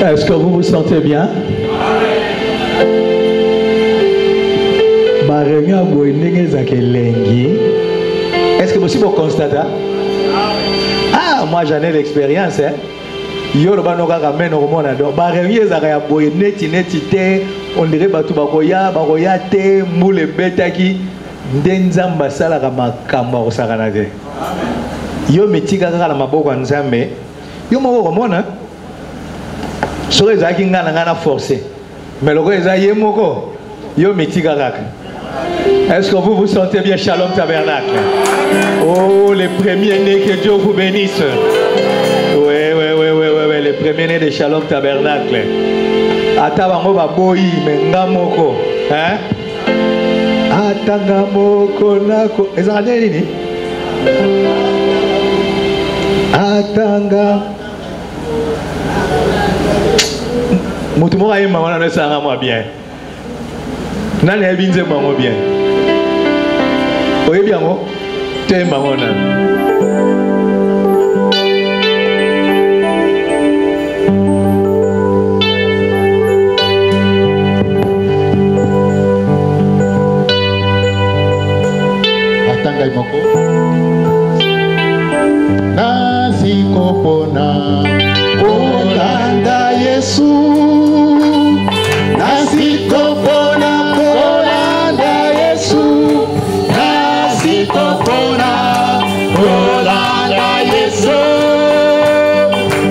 Est-ce que vous vous sentez bien? Est-ce que vous aussi vous constatez? Ah, moi j'en ai l'expérience. Hein? On dirait batu bakoya te moule betaki ndenzamba sala kama kama osakanade. Yo metika kaka maboko nzambe. Yo moko komona. Sore zaki ngana ngana forcé. Mais loko eza yemoko. Yo metika kaka. Est-ce que vous vous sentez bien? Shalom Tabernacle. Oh, les premiers-nés, que Dieu vous bénisse. Oui, les premiers-nés de Shalom Tabernacle. Atabango baboyi mengamoko, hein? Atangamoko nako. Ezanga nini? Atanga. Mutu mo ayi mama na sanga mo bien. Nani ebinze mo bien. Oye bien mo. Te mama na. Nasikopona Kolanda Yesu Nasikopona Kolanda Yesu Nasikopona Kolanda Yesu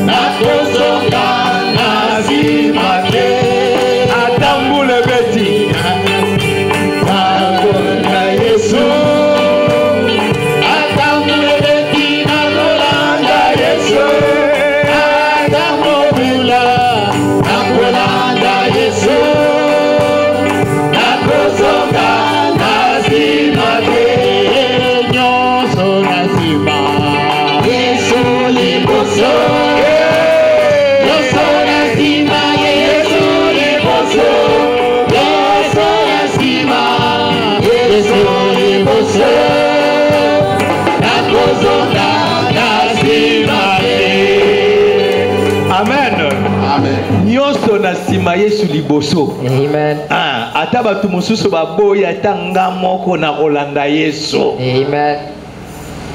Nakozonga nazimake Atambule beti Kolanda Yesu Amen. Ah, ataba tumususu baboyi atanga moko na Rolanda Yesu. Amen.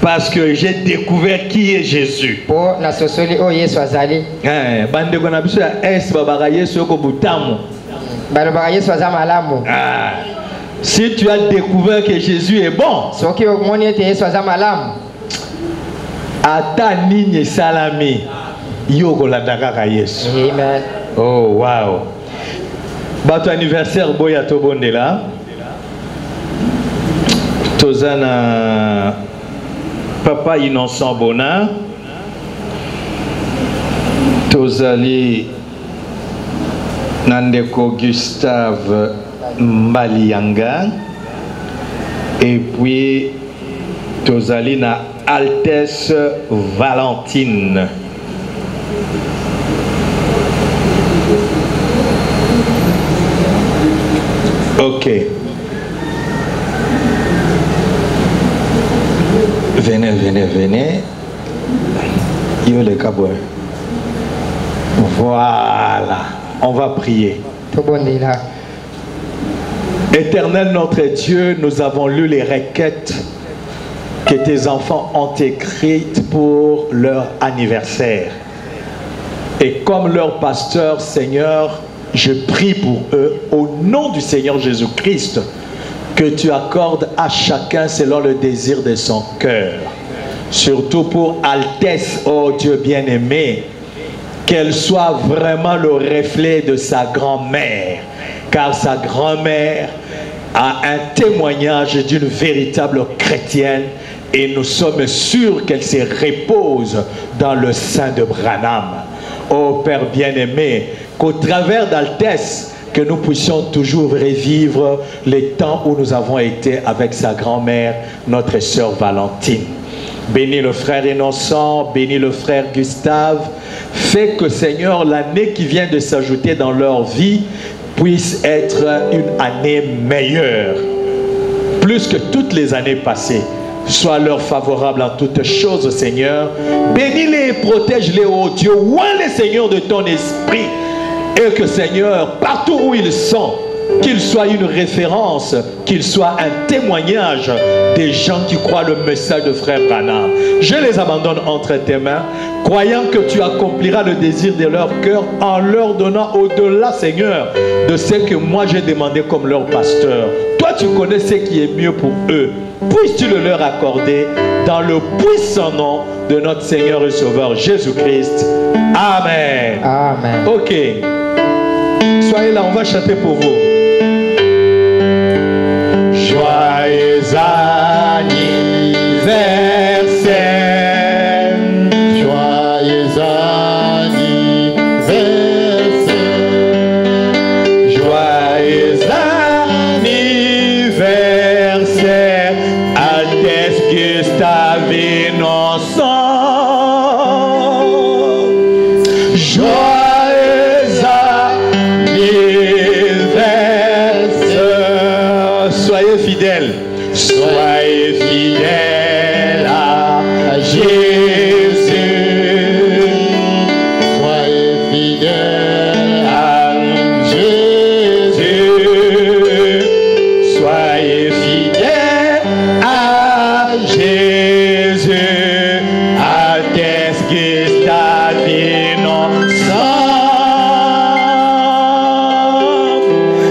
Parce que j'ai découvert qui est Jésus. Po na sosoli o Yesu azali. Bande kona biso ya es babaka Yesu ko butamu. Balobaka Yesu azamalamu. Ah. Si tu as découvert que Jésus est bon. Soki omoni ete Yesu azamalamu. Ata nini salami yo kolanda kaka Yesu. Amen. Oh wow. Bato anniversaire boya tobondela. Tozana Papa Innocent Bona. Tozali Nandeko Gustave Mbalianga. Et puis Tozali na Altesse Valentine. Ok. Venez. Yo le caboué. Voilà. On va prier. Éternel notre Dieu, nous avons lu les requêtes que tes enfants ont écrites pour leur anniversaire. Et comme leur pasteur, Seigneur, je prie pour eux, au nom du Seigneur Jésus-Christ, que tu accordes à chacun selon le désir de son cœur. Surtout pour Altesse, oh Dieu bien-aimé, qu'elle soit vraiment le reflet de sa grand-mère, car sa grand-mère a un témoignage d'une véritable chrétienne et nous sommes sûrs qu'elle se repose dans le sein de Branham. Oh Père bien-aimé, qu'au travers d'Altesse, que nous puissions toujours revivre les temps où nous avons été avec sa grand-mère, notre sœur Valentine. Bénis le frère Innocent, bénis le frère Gustave. Fais que, Seigneur, l'année qui vient de s'ajouter dans leur vie puisse être une année meilleure, plus que toutes les années passées. Sois leur favorable en toutes choses, Seigneur. Bénis-les et protège-les, ô Dieu. Oins les, Seigneur, de ton esprit, Et que Seigneur, partout où ils sont, qu'il soit une référence, qu'il soit un témoignage des gens qui croient le message de Frère Branham. Je les abandonne entre tes mains, croyant que tu accompliras le désir de leur cœur en leur donnant au-delà, Seigneur, de ce que moi j'ai demandé comme leur pasteur. Toi, tu connais ce qui est mieux pour eux. Puisses-tu le leur accorder dans le puissant nom de notre Seigneur et Sauveur Jésus-Christ. Amen. Amen. Ok. Soyez là, on va chanter pour vous. Joyeux anniversaire, joyeux anniversaire, joyeux anniversaire, Altesse Gustave Innocent. Joyeux anniversaire. Soyez fidèles. Soyez fidèles à Jésus. Soyez fidèles à Jésus. Soyez fidèles à Jésus. Altesse Gustave Innocent.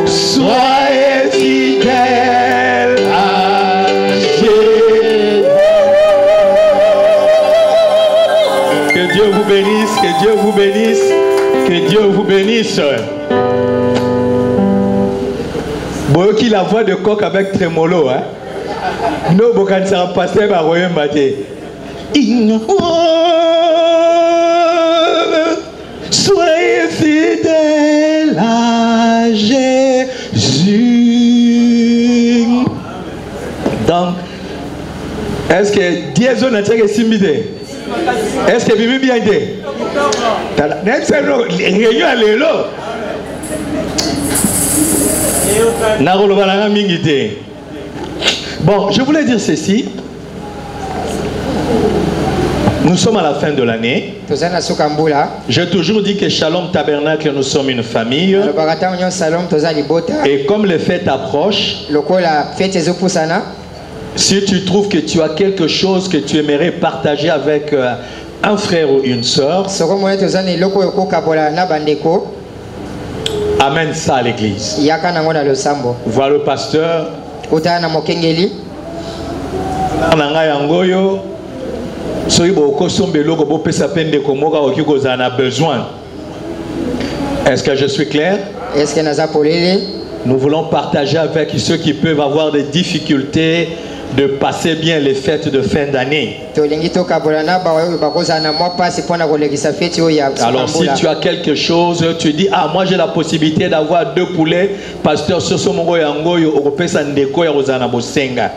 Soyez fidèles à Jésus. Que Dieu vous bénisse, que Dieu vous bénisse, que Dieu vous bénisse. Boyoki la voix de coq avec trémolo, hein? No bokan sera passé par royaume maté. Soyez fidèles à Jésus. Donc, est-ce que Dieu n'a pas similé? Est-ce que Bibi bien dit? Réunion à l'élo. Bon, je voulais dire ceci. Nous sommes à la fin de l'année. Tozana sukambula. J'ai toujours dit que Shalom Tabernacle, nous sommes une famille. Alobakata nyo salom tozali bota. Et comme les fêtes approchent, Lokola fete ezopusana. si tu trouves que tu as quelque chose que tu aimerais partager avec un frère ou une sœur, Soko moye tozani loko yoko kabola na bandeko. amène ça à l'église. Yaka nango na losambo. Vois le pasteur. Utana na mokengeli. Nanga yangoyo. Soki boko sombelo ko bopesa pende komoka okikoza na besoin. Est-ce que je suis clair? Est-ce que naza polele? Nous voulons partager avec ceux qui peuvent avoir des difficultés de passer bien les fêtes de fin d'année. Alors si tu as quelque chose, tu dis, ah moi j'ai la possibilité d'avoir 2 poulets, pasteur Soso Mongo Yango, Oropesa Ndeko Yarozana Bosenga.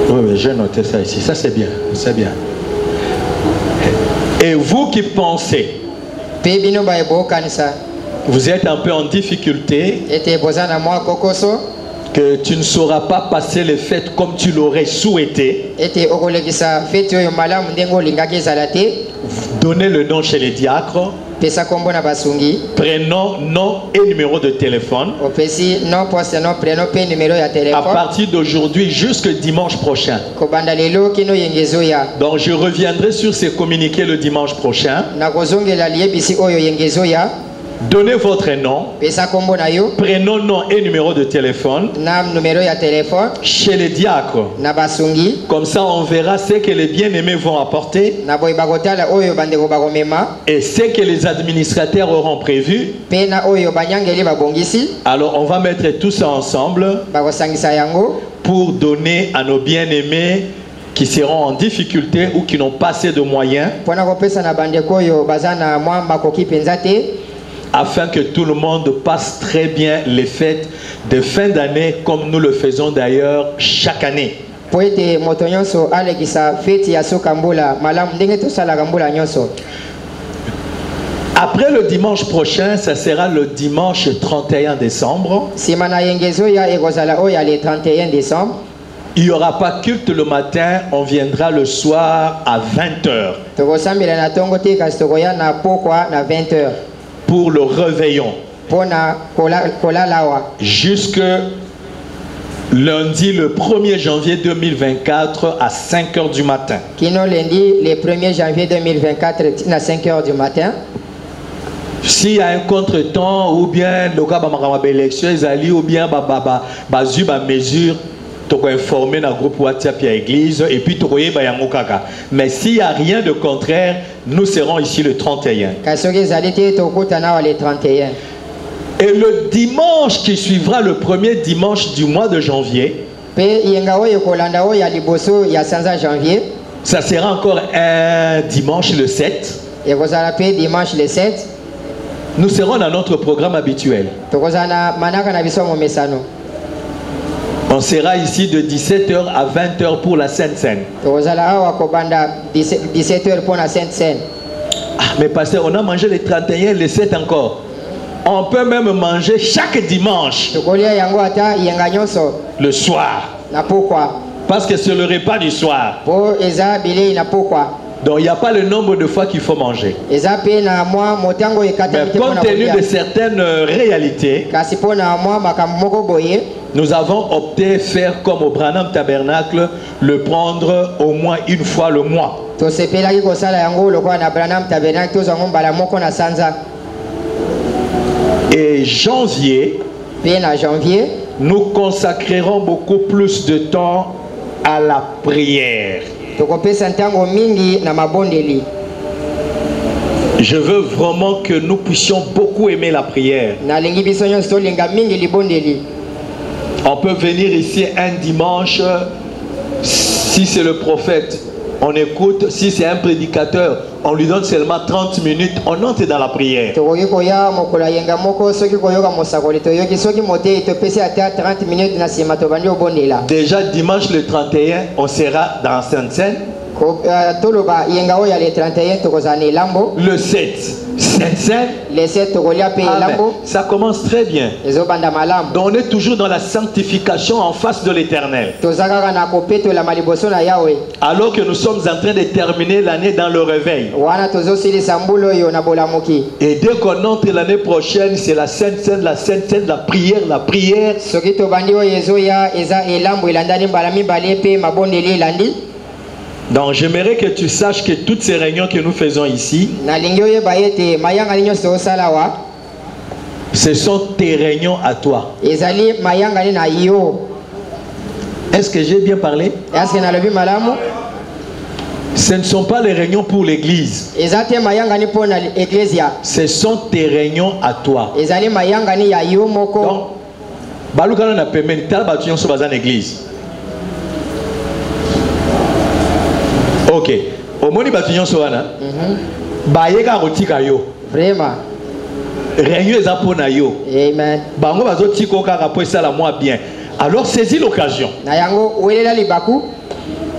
Oui, mais j'ai noté ça ici, ça c'est bien, c'est bien. Et vous qui pensez, vous êtes un peu en difficulté, que tu ne sauras pas passer les fêtes comme tu l'aurais souhaité, donnez le nom chez les diacres, prénom, nom et numéro de téléphone. À partir d'aujourd'hui jusqu'au dimanche prochain. Donc je reviendrai sur ces communiqués le dimanche prochain. Donnez votre nom, prénom, nom et numéro de téléphone chez les diacres. Comme ça, on verra ce que les bien-aimés vont apporter et ce que les administrateurs auront prévu. Alors, on va mettre tout ça ensemble pour donner à nos bien-aimés qui seront en difficulté ou qui n'ont pas assez de moyens, afin que tout le monde passe très bien les fêtes de fin d'année comme nous le faisons d'ailleurs chaque année. Après le dimanche prochain, ça sera le dimanche 31 décembre. Simana yengezo ya ekozala oya le 31 décembre. Il n'y aura pas culte le matin, on viendra le soir à 20h Tokosambela na tongo te kasi tokoya na pokwa na 20h. pour le réveillon. Pona kolalawa. Jusque lundi le 1er janvier 2024 à 5h du matin. Kino lundi le 1er janvier 2024 na 5h du matin. S'il y a un contretemps ou bien le cas de l'élection, ou bien mesure, tu peux informer dans le groupe WhatsApp et l'église et puis tu peux kaka. Mais s'il n'y a rien de contraire, nous serons ici le 31. Et le dimanche qui suivra le premier dimanche du mois de janvier, ça sera encore un dimanche le 7. Dimanche le 7. Nous serons dans notre programme habituel. On sera ici de 17h à 20h pour la Sainte Seine. 17h pour la Sainte Seine. Ah, mais pasteur, on a mangé les 31, les 7 encore. On peut même manger chaque dimanche le soir. Parce que c'est le repas du soir. Donc il n'y a pas le nombre de fois qu'il faut manger. Mais compte tenu de certaines réalités, nous avons opté faire comme au Branham Tabernacle, le prendre au moins une fois le mois. Et janvier, nous consacrerons beaucoup plus de temps à la prière. Je veux vraiment que nous puissions beaucoup aimer la prière. On peut venir ici un dimanche, si c'est le prophète, on écoute. Si c'est un prédicateur, on lui donne seulement 30 minutes, on entre dans la prière. Déjà dimanche le 31, on sera dans Sainte-Seine. Le 7, Sainte-Seine. Ça commence très bien. Donc on est toujours dans la sanctification en face de l'Éternel. Alors que nous sommes en train de terminer l'année dans le réveil. Et dès qu'on entre l'année prochaine, c'est la Sainte-Seine, la Sainte-Seine, la prière, la prière. Donc j'aimerais que tu saches que toutes ces réunions que nous faisons ici, ce sont tes réunions à toi. Est-ce que j'ai bien parlé? Ce ne sont pas les réunions pour l'église. Ce sont tes réunions à toi. Donc, ok. Omoni batunyo soana. Bayeka rotika yo. Vraiment. Réunion ezapona yo. Amen. Bango bazotiko kaka po sala moi bien. Alors saisis l'occasion.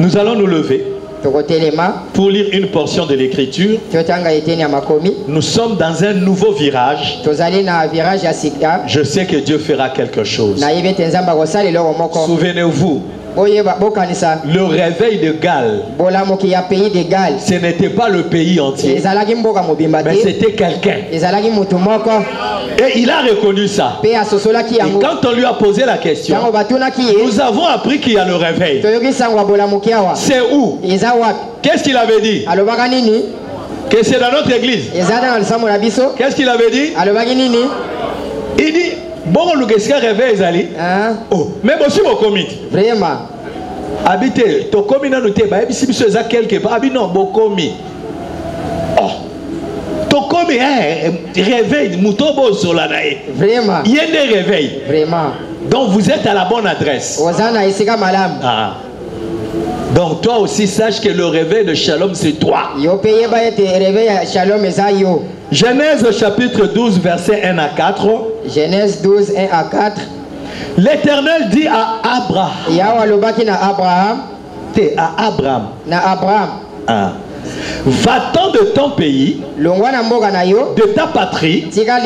Nous allons nous lever pour lire une portion de l'écriture. Nous sommes dans un nouveau virage. Je sais que Dieu fera quelque chose. Souvenez-vous, le réveil de Galles, ce n'était pas le pays entier, mais c'était quelqu'un. Et il a reconnu ça. Et quand on lui a posé la question, nous avons appris qu'il y a le réveil. C'est où? Qu'est-ce qu'il avait dit? Que c'est dans notre église. Qu'est-ce qu'il avait dit? Il dit, bon, le réveil, Zali. Oh, même aussi mon comité. Vraiment. Habitez, ton comité n'a noté, bah, si vous êtes quelque part, habitez non, bon comité. Oh, ton comité, réveil, moutobo sur la naïe. Vraiment. Il y a des réveils. Vraiment. Donc vous êtes à la bonne adresse. Ah. Donc toi aussi sache que le réveil de Shalom c'est toi. Genèse chapitre 12 verset 1 à 4. Genèse 12 1 à 4. L'Éternel dit à Abraham. Abraham. T'es à Abraham. Na Abraham. Ah. Va-t'en de ton pays, longwana mboka na yo, de ta patrie tika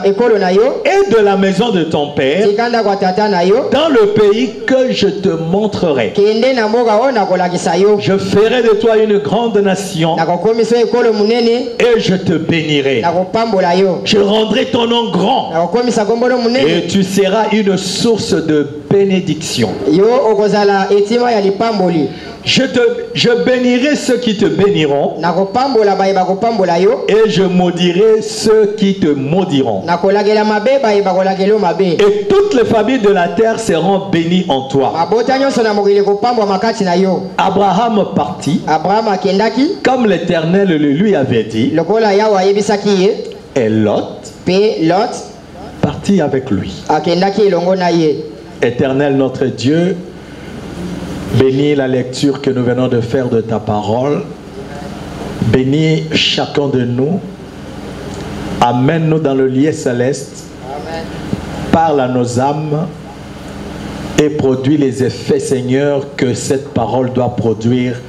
ekolo na yo, et de la maison de ton père, tika ndako tata na yo, dans le pays que je te montrerai. kende na mboka o nakolakisa yo. Je ferai de toi une grande nation Nakokomisa ekolo munene, et je te bénirai. nakopambola yo. Je rendrai ton nom grand Nakokomisa kombolo et munene, tu seras une source de bénédiction. yo okozala etima ya lipamboli. Je bénirai ceux qui te béniront Nakopambola baye bakopambola yo, et je maudirai ceux qui te maudiront. nakolagela mabe baye bakolagela mabe. Et toutes les familles de la terre seront bénies en toi. Mabota nyonso na mokili kopambwa makati na yo. Abraham partit Abraham akendaki comme l'Éternel le lui avait dit, lokola yawe ayebisaki ye, et Lot pe Lot partit avec lui. akendaki elongo na ye. Éternel notre Dieu, bénis la lecture que nous venons de faire de ta parole. Bénis chacun de nous. Amène-nous dans le lieu céleste. Amen. Parle à nos âmes et produis les effets, Seigneur, que cette parole doit produire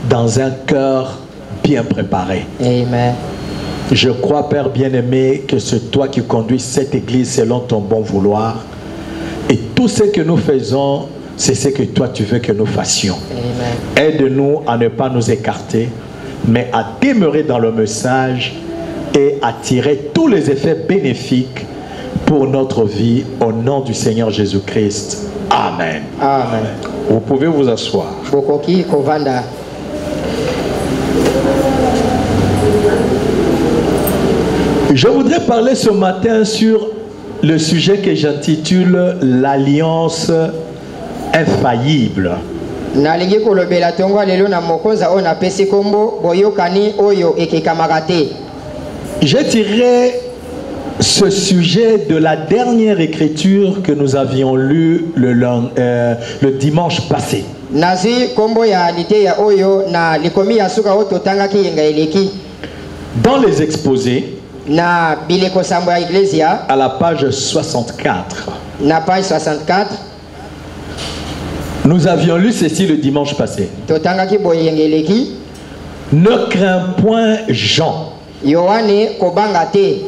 dans un cœur bien préparé. Amen. Je crois, Père bien-aimé, que c'est toi qui conduis cette église selon ton bon vouloir. Et tout ce que nous faisons, c'est ce que toi tu veux que nous fassions. Amen. Aide-nous à ne pas nous écarter, mais à demeurer dans le message et à tirer tous les effets bénéfiques pour notre vie au nom du Seigneur Jésus-Christ. Amen. Amen. Vous pouvez vous asseoir. Bokoki kovanda. Je voudrais parler ce matin sur le sujet que j'intitule l'alliance infaillible. Nalingi kolobela tongo lelo na mokonza o na pesi kombo boyokani oyo ekekamaka te. J'ai tiré ce sujet de la dernière écriture que nous avions lue le dimanche passé. Nazi kombo ya lite ya oyo na likomi ya suka o totangaki yenga eleki. Dans les exposés, Na bileko sambo ya iglesia, à la page 64, na page 64, nous avions lu ceci le dimanche passé. totangaki boye yenga eleki. Ne crains point Jean. Yohane kobanga te.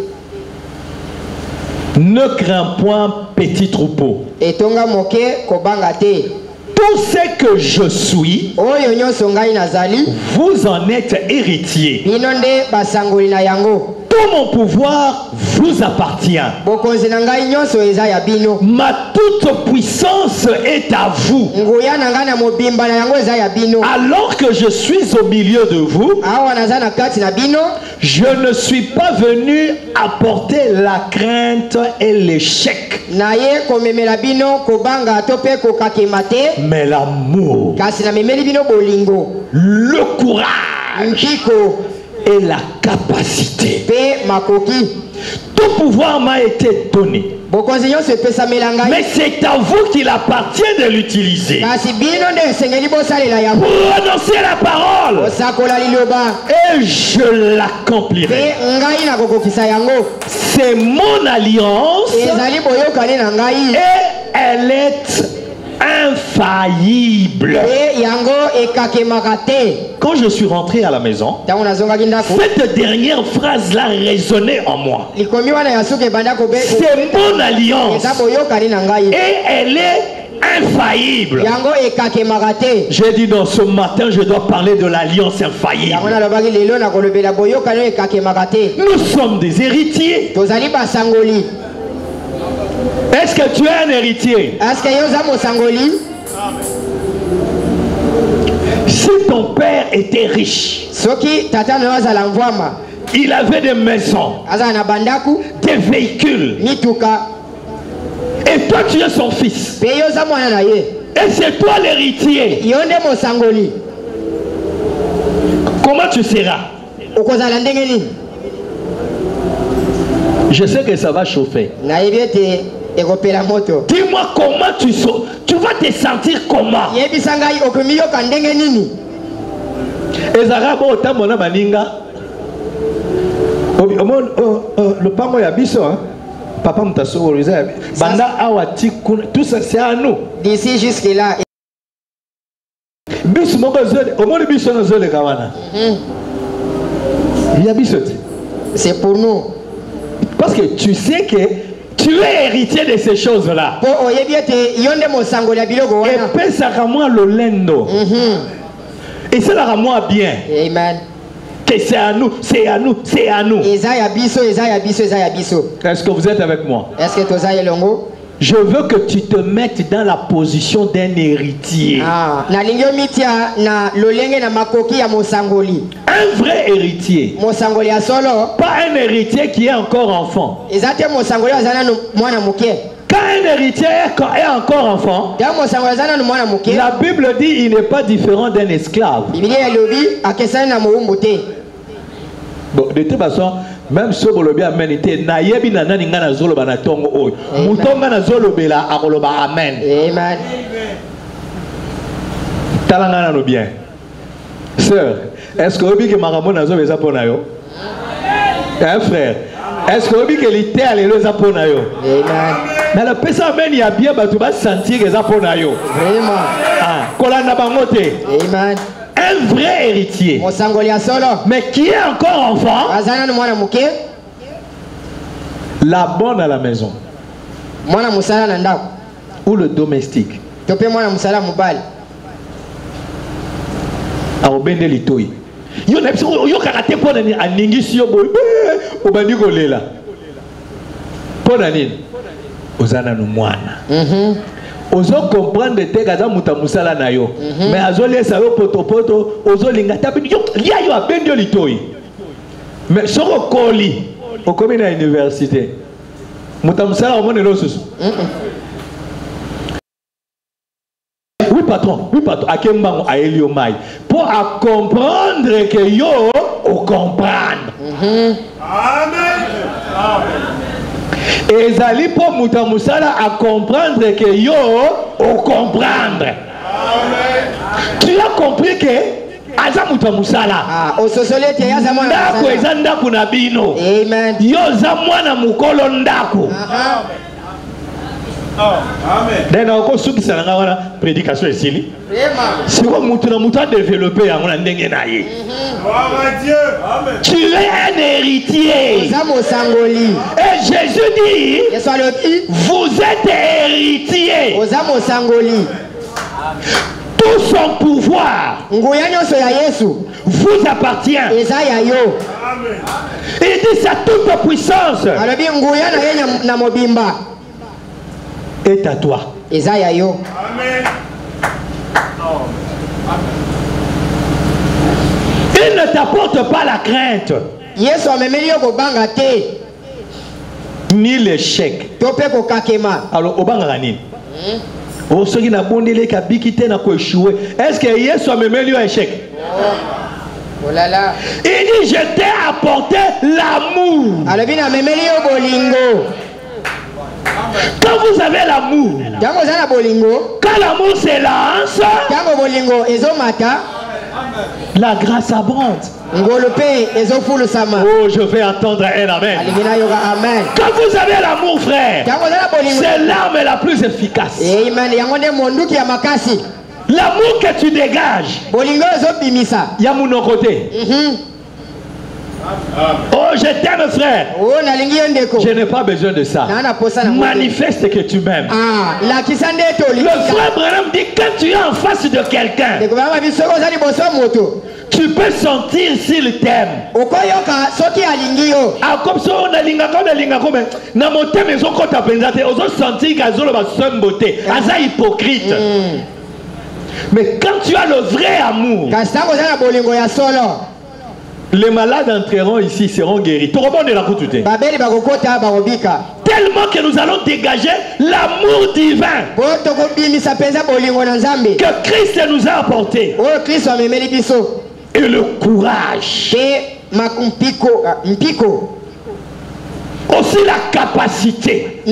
Ne crains point petit troupeau. Etonga moke kobanga te. Tout ce que je suis, Oyo nyonso ngai nazali, vous en êtes héritiers. bino nde basangoli na yango. Tout mon pouvoir vous appartient. Bokonzi na ngai nyonso eza ya bino. Ma toute puissance est à vous. Nguya na ngai na mobimba na yango eza ya bino. Alors que je suis au milieu de vous, Awa naza na kati na bino, je ne suis pas venu apporter la crainte et l'échec, naye komemela bino kobanga to pe kokakema te, mais l'amour, kasi na memeli bino bolingo, le courage mpiko et la capacité. pe makoki. Tout pouvoir m'a été donné, Bokonzi nyonso epesamela ngai, mais c'est à vous qu'il appartient de l'utiliser. kasi bino nde esengeli bosalela yango. Prononcer la parole Osakola liloba, et je l'accomplirai. pe ngai nakokokisa yango. C'est mon alliance Ezali boyokani na ngai, et elle est infaillible. pe yango ekakemaka te. Quand je suis rentré à la maison, Ntango nazongaki ndako, cette dernière phrase-là résonnait en moi. likomi wana ya suka ebanda C'est mon alliance eza boyokani na ngai, et elle est infaillible. yango ekakemaka te. J'ai dit non, ce matin je dois parler de l'alliance infaillible. Yango nalobaki lelo nakolobela boyokani oyo ekakemaka te. Nous sommes des héritiers. Tozali basangoli. Est-ce que tu es un héritier? Aske yo oza mosangoli? Si ton père était riche, Soki tata na yo azala mvwama, il avait des maisons, azala na bandaku, des véhicules, mituka, et toi tu es son fils, pe yo oza mwana na ye, et c'est toi l'héritier, yo nde mosangoli, comment tu seras? okozala ndenge nini? Je sais que ça va chauffer. Nayebi ete ekopela moto. Dis-moi comment tu vas te sentir comment? Yebisa ngai okomi yoka ndenge nini? Ezara bo tamona baninga. Le pango ya biso hein. Papa mtaso banda awati tout ça c'est à nous. D'ici jusque là. Bis moko zone, au moins bis on zone kawana. Il y a bisoti. C'est pour nous. Parce que tu sais que tu es héritier de ces choses-là. Et puis ça rend le lendo. Et ça la rend bien. Amen. Que c'est à nous, c'est à nous, c'est à nous. Est-ce que vous êtes avec moi? Est-ce que tu es longo? Je veux que tu te mettes dans la position d'un héritier. Un vrai héritier. Pas un héritier qui est encore enfant. Quand un héritier est encore enfant, la Bible dit qu'il n'est pas différent d'un esclave. Bon, de toute façon, même si vous avez amenité, nayebi nanani ngana zolo banatongo oy. Mutonga na zolo bela akoloba amen. Amen. Talangana no bien. Sœur, est-ce que vous avez que maramon na zolo beza yo? Hein frère? Est-ce que vous avez que l'été allé le zapona yo? Amen. Mais le pesa amen il y a bien batu ba sentir que zapona yo. Vraiment. Ah, kolanda bangote. Amen. Un vrai héritier, mais qui est encore enfant, la bonne à la maison, ou le domestique, ozo comprendre te kaza muta musala na yo mais azolesa yo potopoto ozolinga tabi yo lia yo abendio litoi mais soko koli okomi na université muta musala omone lo susu oui patron akembango aelio mai pour à comprendre que yo o comprendre. Amen. Et Zali pour Mouta Moussala à comprendre que yo au comprendre. Amen. Tu as compris que Aza Mouta Moussala. Ah, au sosolé te yaza mwana. Ndako ezanda kuna bino. Amen. Yo za mwana mukolo ndako. Amen. Dena oko suki salanga wana prédication esili. Vraiment. Si ko mutu na mutu a développé yango na ndenge na ye. Gloire à Dieu. Amen. Tu es un héritier. Et Jésus dit, vous êtes héritier. Tout son pouvoir vous appartient. Amen. Il dit sa toute puissance est à toi. Amen. Il ne t'apporte pas la crainte ni l'échec. Alors, obanga nini? Est-ce que Yesu a même eu un échec? Oh là là. Il dit je t'ai apporté l'amour. Quand vous avez l'amour, quand l'amour s'élance, la grâce abonde. Oh, je vais entendre un amen. Quand vous avez l'amour, frère, c'est l'arme la plus efficace. L'amour que tu dégages, il y a mon côté. Oh, je t'aime, frère. Je n'ai pas besoin de ça. Manifeste que tu m'aimes. Le frère Branham dit quand tu es en face de quelqu'un, tu peux sentir s'il t'aime. Comme ça, on a hypocrite. Mais quand tu as le vrai amour, les malades entreront ici, seront guéris. Tellement que nous allons dégager l'amour divin que Christ nous a apporté. Et le courage. Aussi la capacité.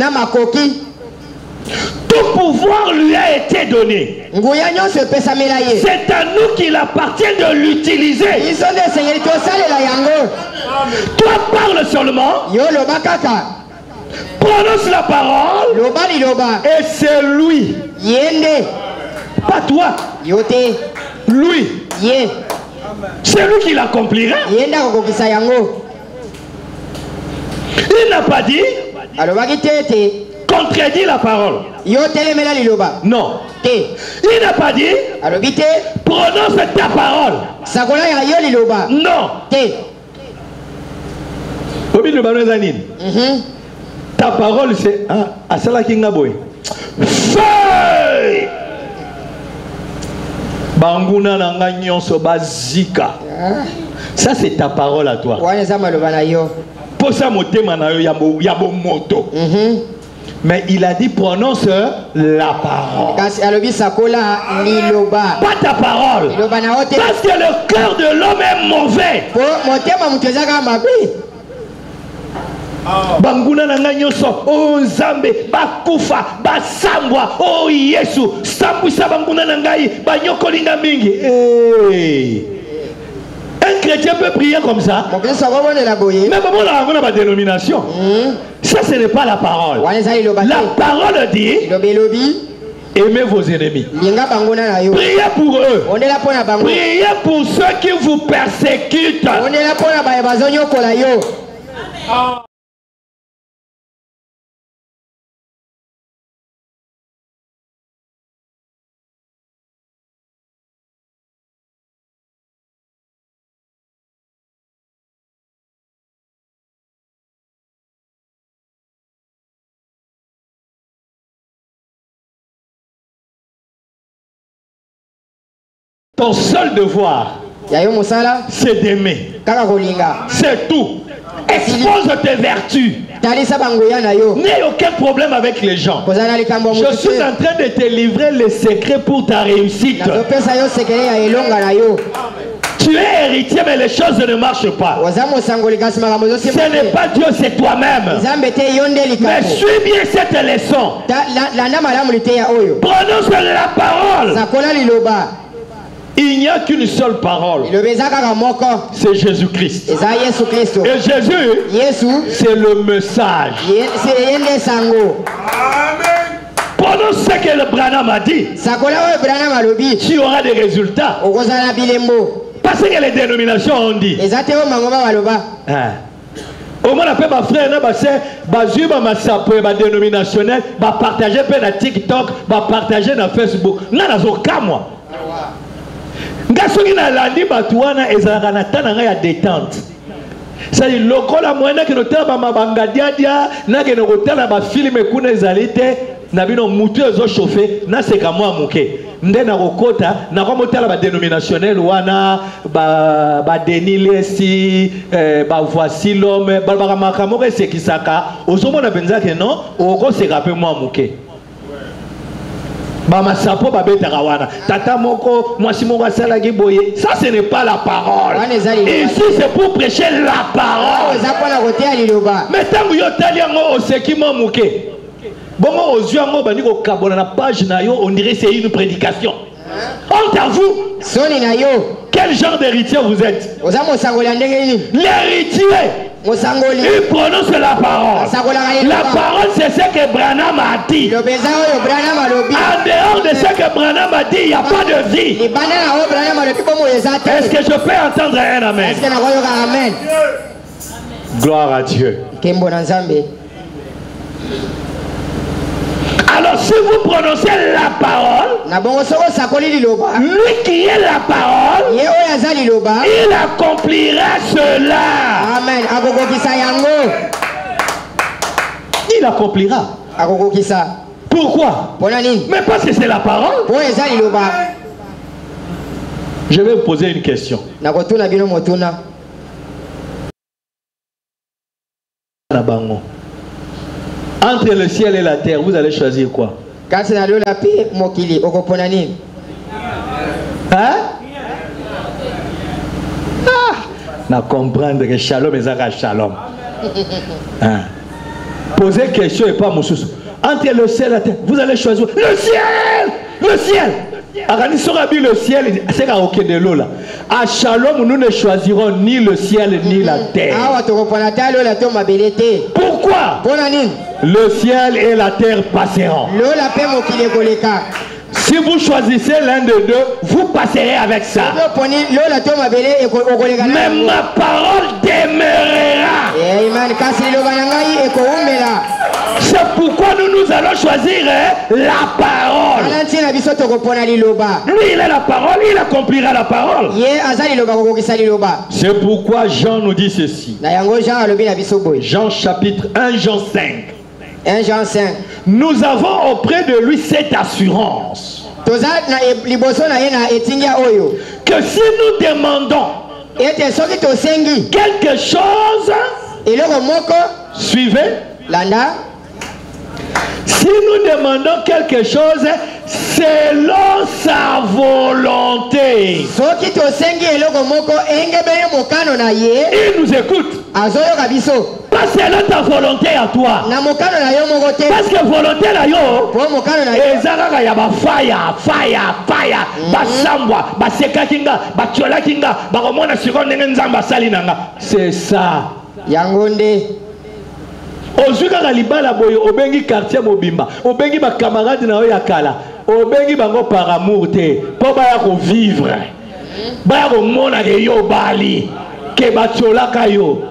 Tout pouvoir lui a été donné. C'est à nous qu'il appartient de l'utiliser. Toi parle seulement. Prononce la parole. Et c'est lui. Pas Pas toi. Yote. Lui. Ye. C'est lui qui l'accomplira. Yenda kokokisa yango. Il n'a pas dit. Alobaki tete. Contredit la parole. Yote lemela liloba. Non. Te. Il n'a pas dit. Alobite. Prononce ta parole. Sakola ya yo liloba. Non. Te. Obi le bano zanine. Ta parole c'est à cela qui n'a boy. Feuille. Banguna nanga nyonso bazika. Ça c'est ta parole à toi. Wana za maloba na yo. Posa motema na yo ya bo moto. Mais il a dit prononce la parole. Kasi alobi sakola liloba. Pas ta parole. Liloba na ote. Parce que le cœur de l'homme est mauvais. Po motema mutezaka mabe. Banguna nanga nyonso o nzambe bakufa basambwa o Yesu sambwisa banguna nangai banyokolinga mingi. Un chrétien peut prier comme ça. Mais bon, on a ma dénomination. Ça, ce n'est pas la parole. La parole dit aimez vos ennemis. Priez pour eux. Priez pour ceux qui vous persécutent. Ton seul devoir, c'est d'aimer. C'est tout. Expose tes vertus. N'aie aucun problème avec les gens. Je suis en train de te livrer les secrets pour ta réussite. Tu es héritier, mais les choses ne marchent pas. Ce n'est pas Dieu, c'est toi-même. Mais suis bien cette leçon. Prononce la parole. Il n'y a qu'une seule parole. C'est Jésus-Christ. Et Jésus, c'est le message. Prononce ce que le Branham a dit. Tu auras des résultats. Parce que les dénominations ont dit. Au moins, après ma frère, ma soeur, ma dénominationnel, ma partager sur TikTok, ma partager sur Facebook. Non, non, moi. Ngasoki na landi batuana ezalaka na tana ya détente. Ça dit lokola moyena ke notala ba mabanga diadia na ke notala ba film kuna ezalite na bino mutu ezo chauffer na seka mwa muke. Nde na kokota na kwa motala ba dénominationnel wana ba denilesi ba voici l'homme ba makamoko esekisaka ozomona benza ke non oko seka pe mwa muke. Tata moko, boye. Ça, ce n'est pas la parole. Ici, c'est pour prêcher la parole. Mais tant que vous on dirait que c'est une prédication. Honte à vous. Quel genre d'héritier vous êtes? L'héritier. Il prononce la parole. La parole, c'est ce que Branham a dit. En dehors de ce que Branham a dit, il n'y a pas de vie. Est-ce que je peux entendre un amen? Gloire à Dieu. Alors si vous prononcez la parole, lui qui est la parole, il accomplira cela. Amen. Il accomplira. Pourquoi? Mais parce que c'est la parole. Je vais vous poser une question. Entre le ciel et la terre, vous allez choisir quoi? Hein? Na comprendre que shalom est un shalom. Hein? Posez question et pas mon sous. Entre le ciel et la terre, vous allez choisir le ciel! Le ciel! Le ciel, c'est aucun de l'eau là. À Shalom, nous ne choisirons ni le ciel ni la terre. Pourquoi? Le ciel et la terre passeront. Si vous choisissez l'un des deux, vous passerez avec ça. Mais ma parole demeurera. C'est pourquoi nous allons choisir la parole. Lui, il est la parole, il accomplira la parole. C'est pourquoi Jean nous dit ceci. Jean chapitre 1, Jean 5. 1 Jean 5. Nous avons auprès de lui cette assurance que si nous demandons quelque chose, suivez, si nous demandons quelque chose selon sa volonté, il nous écoute. Pas selon ta volonté à toi. Parce que volonté là yo, ezaka ya ba fire, basambwa, baseka kinga, bachola kinga, bakomona siko ndenge nzamba sali nanga. C'est ça. Yangonde. Ozuka libala boyo obengi quartier mobimba, obengi ba camarade na yo ya kala, obengi bango par amour te, po ba ya ko vivre. Ba ya ko mona ke yo bali, ke bachola kayo.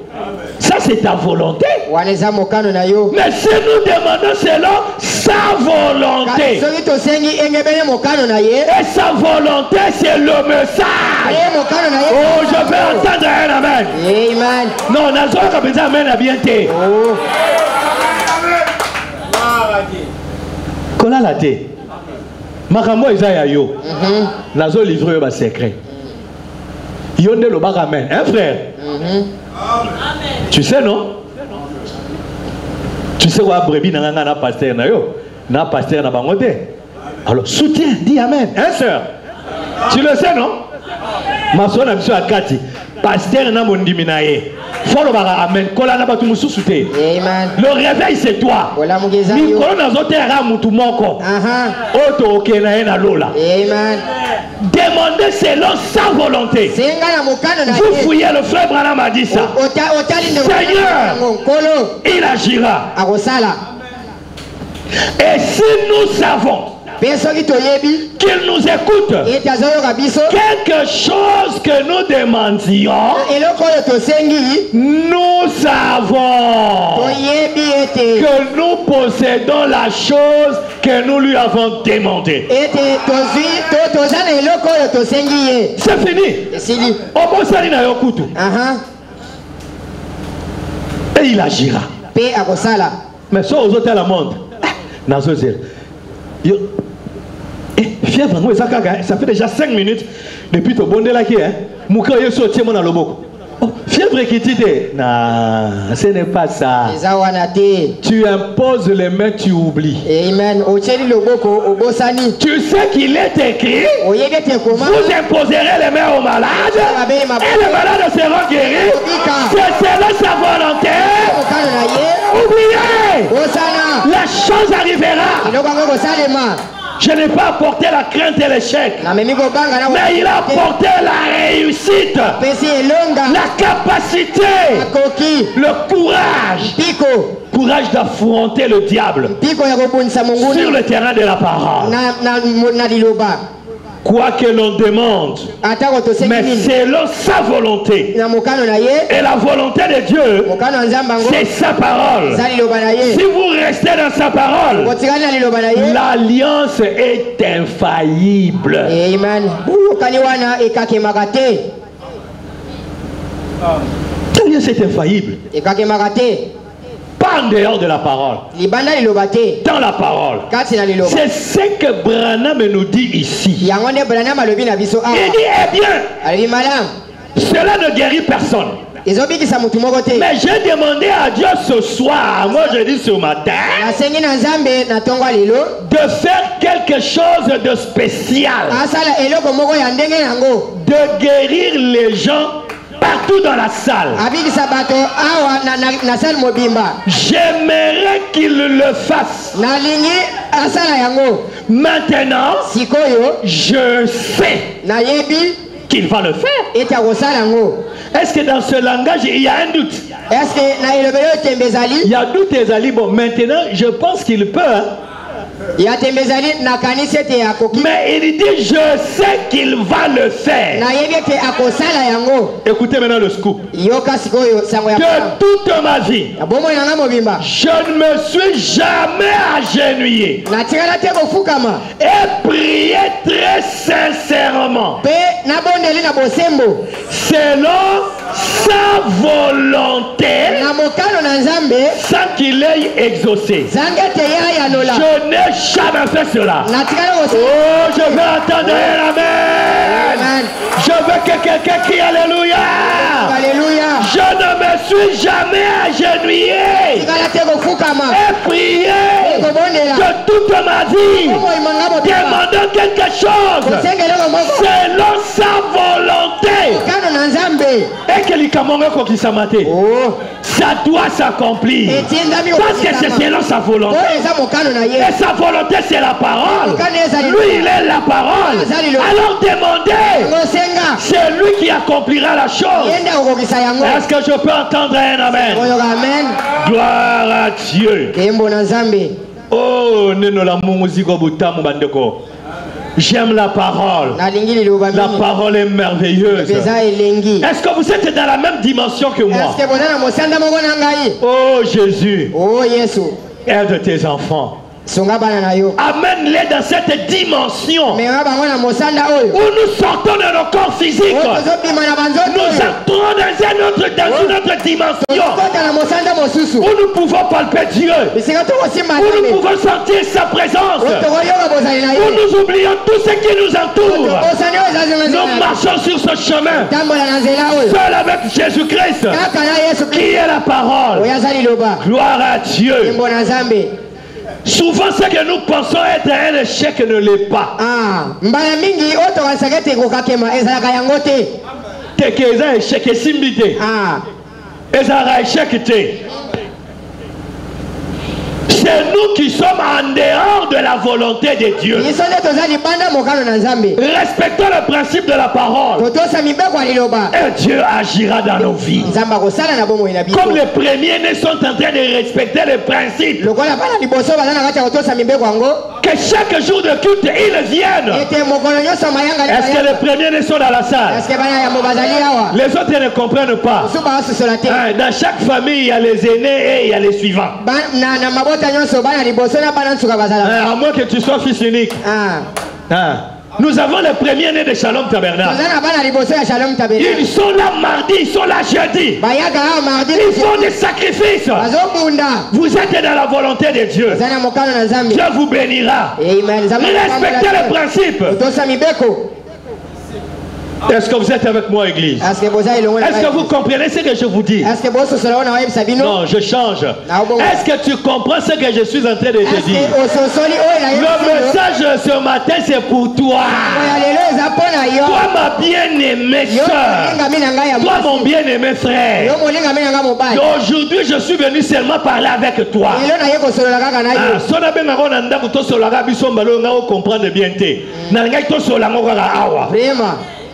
Ça c'est ta volonté. Mais si nous demandons selon sa volonté, et sa volonté c'est le message. Oh, je vais entendre un amen. Amen. Non, n'a pas besoin amen à bien te. Kola la te. Makambo Isaiah yo. Nazo livre ba secret. Yonde lo ba amen. Hein frère? Tu sais non? Tu sais quoi brebis na pasteur na yo? Na pasteur na bangote. Alors soutiens, dis amen. Hein sœur? Tu le sais non? Ma soeur na biso akati. Pasteur na mondimi na ye. Follow bara amen. Kola na batu mususu te. Amen. Le réveil c'est toi. Ni kola na zote ra mutu moko. Oto okena na lola. Amen. Demandez selon sa volonté. Vous fouillez, le frère Branham a dit ça. Seigneur, il agira. Et si nous savons qu'il nous écoute, quelque chose que nous demandions, nous savons que nous possédons la chose que nous lui avons demandé. C'est fini. Et il agira. Mais ça aux autres à la monde. Fièvre, ça fait déjà 5 minutes depuis ton bon là qui est. Mouka sorti mon aloboko. Fièvre qui t'était. Non, ce n'est pas ça. Tu imposes les mains, tu oublies. Amen. Tu sais qu'il est écrit. Vous imposerez les mains aux malades. Et les malades seront guéris. C'est selon sa volonté. Oubliez. La chose arrivera. Je n'ai pas apporté la crainte et l'échec, mais il a apporté la réussite, la capacité, le courage d'affronter le diable sur le terrain de la parole. Quoi que l'on demande, mais selon sa volonté. Et la volonté de Dieu, c'est sa parole. Si vous restez dans sa parole, l'alliance est infaillible. L'alliance est infaillible. Pas en dehors de la parole. Dans la parole. C'est ce que Branham nous dit ici. Il dit, eh bien, cela ne guérit personne. Mais j'ai demandé à Dieu ce soir, moi je dis ce matin, de faire quelque chose de spécial. De guérir les gens partout dans la salle. J'aimerais qu'il le fasse. Maintenant, je sais qu'il va le faire. Est-ce que dans ce langage il y a un doute? Il y a doute, bon, maintenant je pense qu'il peut. Mais il dit, je sais qu'il va le faire. Écoutez maintenant le scoop. De toute ma vie, je ne me suis jamais agenouillé et prié très sincèrement selon sa volonté sans qu'il ait exaucé. Je n'ai jamais fait cela. Oh, je veux entendre un amen. Je veux que quelqu'un crie alléluia. Je ne me suis jamais agenouillé et prié de toute ma vie demandant quelque chose selon sa volonté. Et que les Camerounais qui s'amatent, ça doit s'accomplir parce que c'est selon sa volonté. Et sa volonté c'est la parole. Lui il est la parole. Alors demandez, c'est lui qui accomplira la chose. Est-ce que je peux entendre un amen? Gloire à Dieu. Oh, j'aime la parole. La parole est merveilleuse. Est-ce que vous êtes dans la même dimension que moi? Oh Jésus, aide tes enfants. Amène-les dans cette dimension où nous sortons de nos corps physiques. Nous entrons dans une autre dimension où nous pouvons palper Dieu, où nous pouvons sentir sa présence, où nous oublions tout ce qui nous entoure. Nous marchons sur ce chemin seul avec Jésus-Christ qui est la parole. Gloire à Dieu. Souvent, ce que nous pensons être un échec ne l'est pas. C'est nous qui sommes en dehors de la volonté de Dieu. Respectons le principe de la parole. Et Dieu agira dans nos vies. Comme les premiers-nés sont en train de respecter le principe. Que chaque jour de culte, ils viennent. Est-ce que les premiers-nés sont dans la salle? Les autres ne comprennent pas. Dans chaque famille, il y a les aînés et il y a les suivants. À moins que tu sois fils unique. Nous avons les premiers-nés de Shalom Tabernacle. Ils sont là mardi, ils sont là jeudi. Ils font des sacrifices. Vous êtes dans la volonté de Dieu. Dieu vous bénira. Respectez le principe. Est-ce que vous êtes avec moi, Église? Est-ce que vous comprenez ce que je vous dis? Non, je change. Est-ce que tu comprends ce que je suis en train de te dire? Le message ce matin, c'est pour toi. Toi, ma bien-aimée soeur. Toi, mon bien-aimé frère. Aujourd'hui, je suis venu seulement parler avec toi.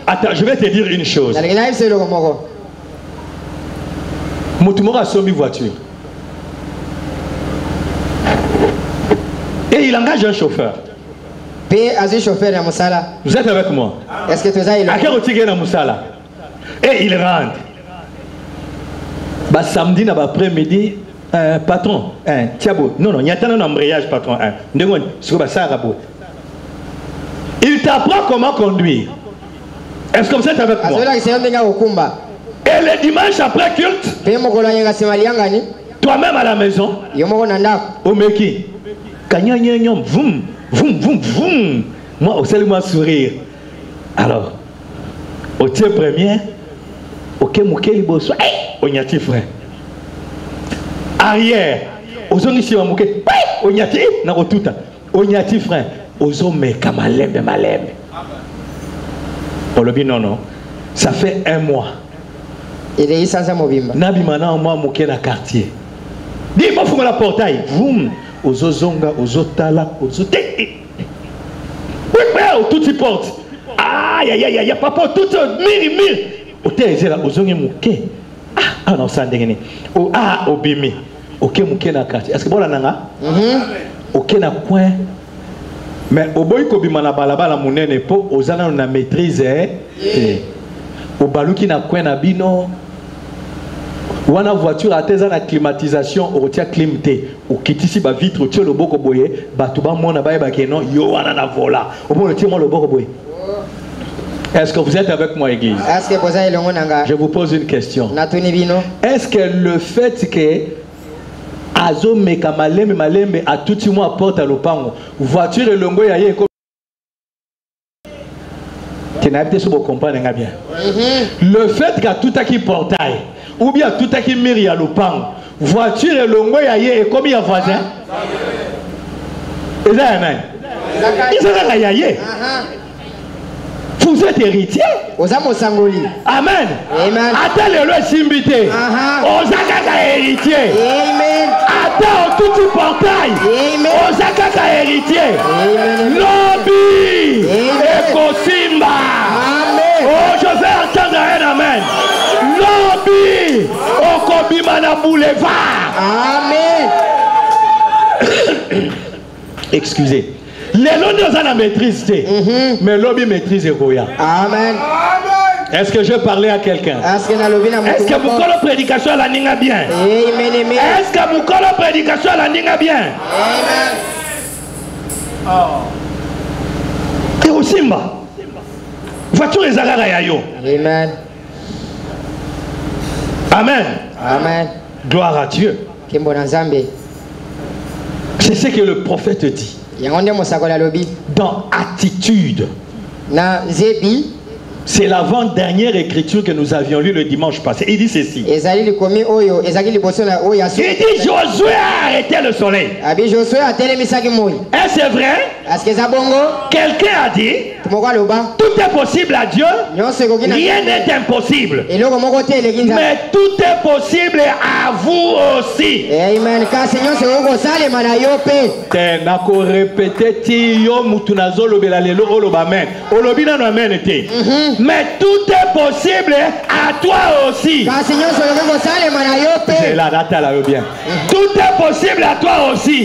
Attends, je vais te dire une chose. Moutoumora a sommi voiture. Et il engage un chauffeur. Vous êtes avec moi? Est-ce que tu et il rentre. Samedi, après-midi, patron, Thiabo, non, il y a un embrayage, patron. Il t'apprend comment conduire. Est-ce que vous êtes avec moi? Et le dimanche après culte, toi-même à la maison, au Meki, voum, voum, voum, voum. Moi, au seul sourire. Alors, au tiers premier, ok, mouké liboso, au nyati frère. Arrière, aux onisi wa mouké, au nyati, na rotuta, au nyati frère, aux hommes kamalembe malembe. On le dit non, non. Ça fait un mois. Nabi mana moi mouké na quartier. Dis-moi faut la portail. Voum, aux ozonga, aux otala, aux ote. Oui, tout y porte. Aïe aïe aïe, papa tout mille. Hôtel là aux ongé mouké. Ah non ça ndengene. Au bimi. OK mouké na quartier. Est-ce que bon nanga? aucun point. Mais au boy ko bimana balabala munene po ozana na maîtrise au baluki na coin na bino wana voiture ateza na climatisation au tia climté au kitisi ba vitre tio le boko boye batu ba mona ba ba keno yo wana na vola au bon le tio mo le boko boye. Est-ce que vous êtes avec moi, église? Je vous pose une question. Est-ce que le fait que Azo meka malembe malembe a tout le monde porte à l'opango voiture et longo ya yeko tu n'as pas de comprendre bien. Le fait qu'à tout à qui portail ou bien tout à qui miri à l'opango voiture et longo ya ye et combien de voisins? Et ça amen. Ils ont la yaye. Vous êtes héritier. Amen. Attends le simbité. Osaka héritier. Amen. Attends tout le portail. Osaka héritier. Lobby. Ekosimba. Oh, je vais entendre un amen. Lobby. Okobimana boulevard. Amen. Excusez. Les lois ont la maîtrise, mais lobby maîtrise Goya. Amen. Est-ce que je parlais à quelqu'un? Est-ce que vous connaissez la prédication à la ninga bien? Est-ce que vous connaissez la prédication à la ninga bien? Et au Simba, voiture les arara yayo. Amen. Amen. Amen. Gloire à Dieu. C'est ce que le prophète dit. Dans attitude. C'est l'avant-dernière écriture que nous avions lue le dimanche passé. Il dit ceci. Il dit Josué a arrêté le soleil. Est-ce vrai? Quelqu'un a dit tout est possible à Dieu. Rien n'est impossible. Mais tout est possible à vous aussi. Amen. Mais tout est possible à toi aussi. C'est la date là bien. Tout est possible à toi aussi.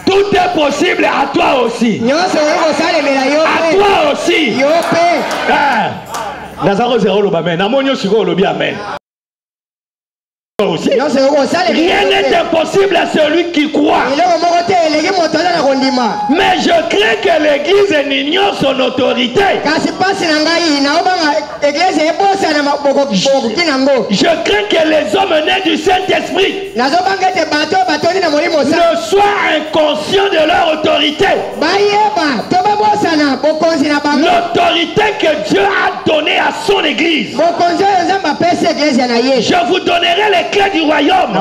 Tout est possible à toi aussi. À toi aussi. Aussi. Rien n'est impossible à celui qui croit. Mais je crains que l'église n'ignore son autorité. Je crains que les hommes nés du Saint-Esprit ne soient inconscients de leur autorité. L'autorité que Dieu a donnée à son église. Je vous donnerai les clés du royaume.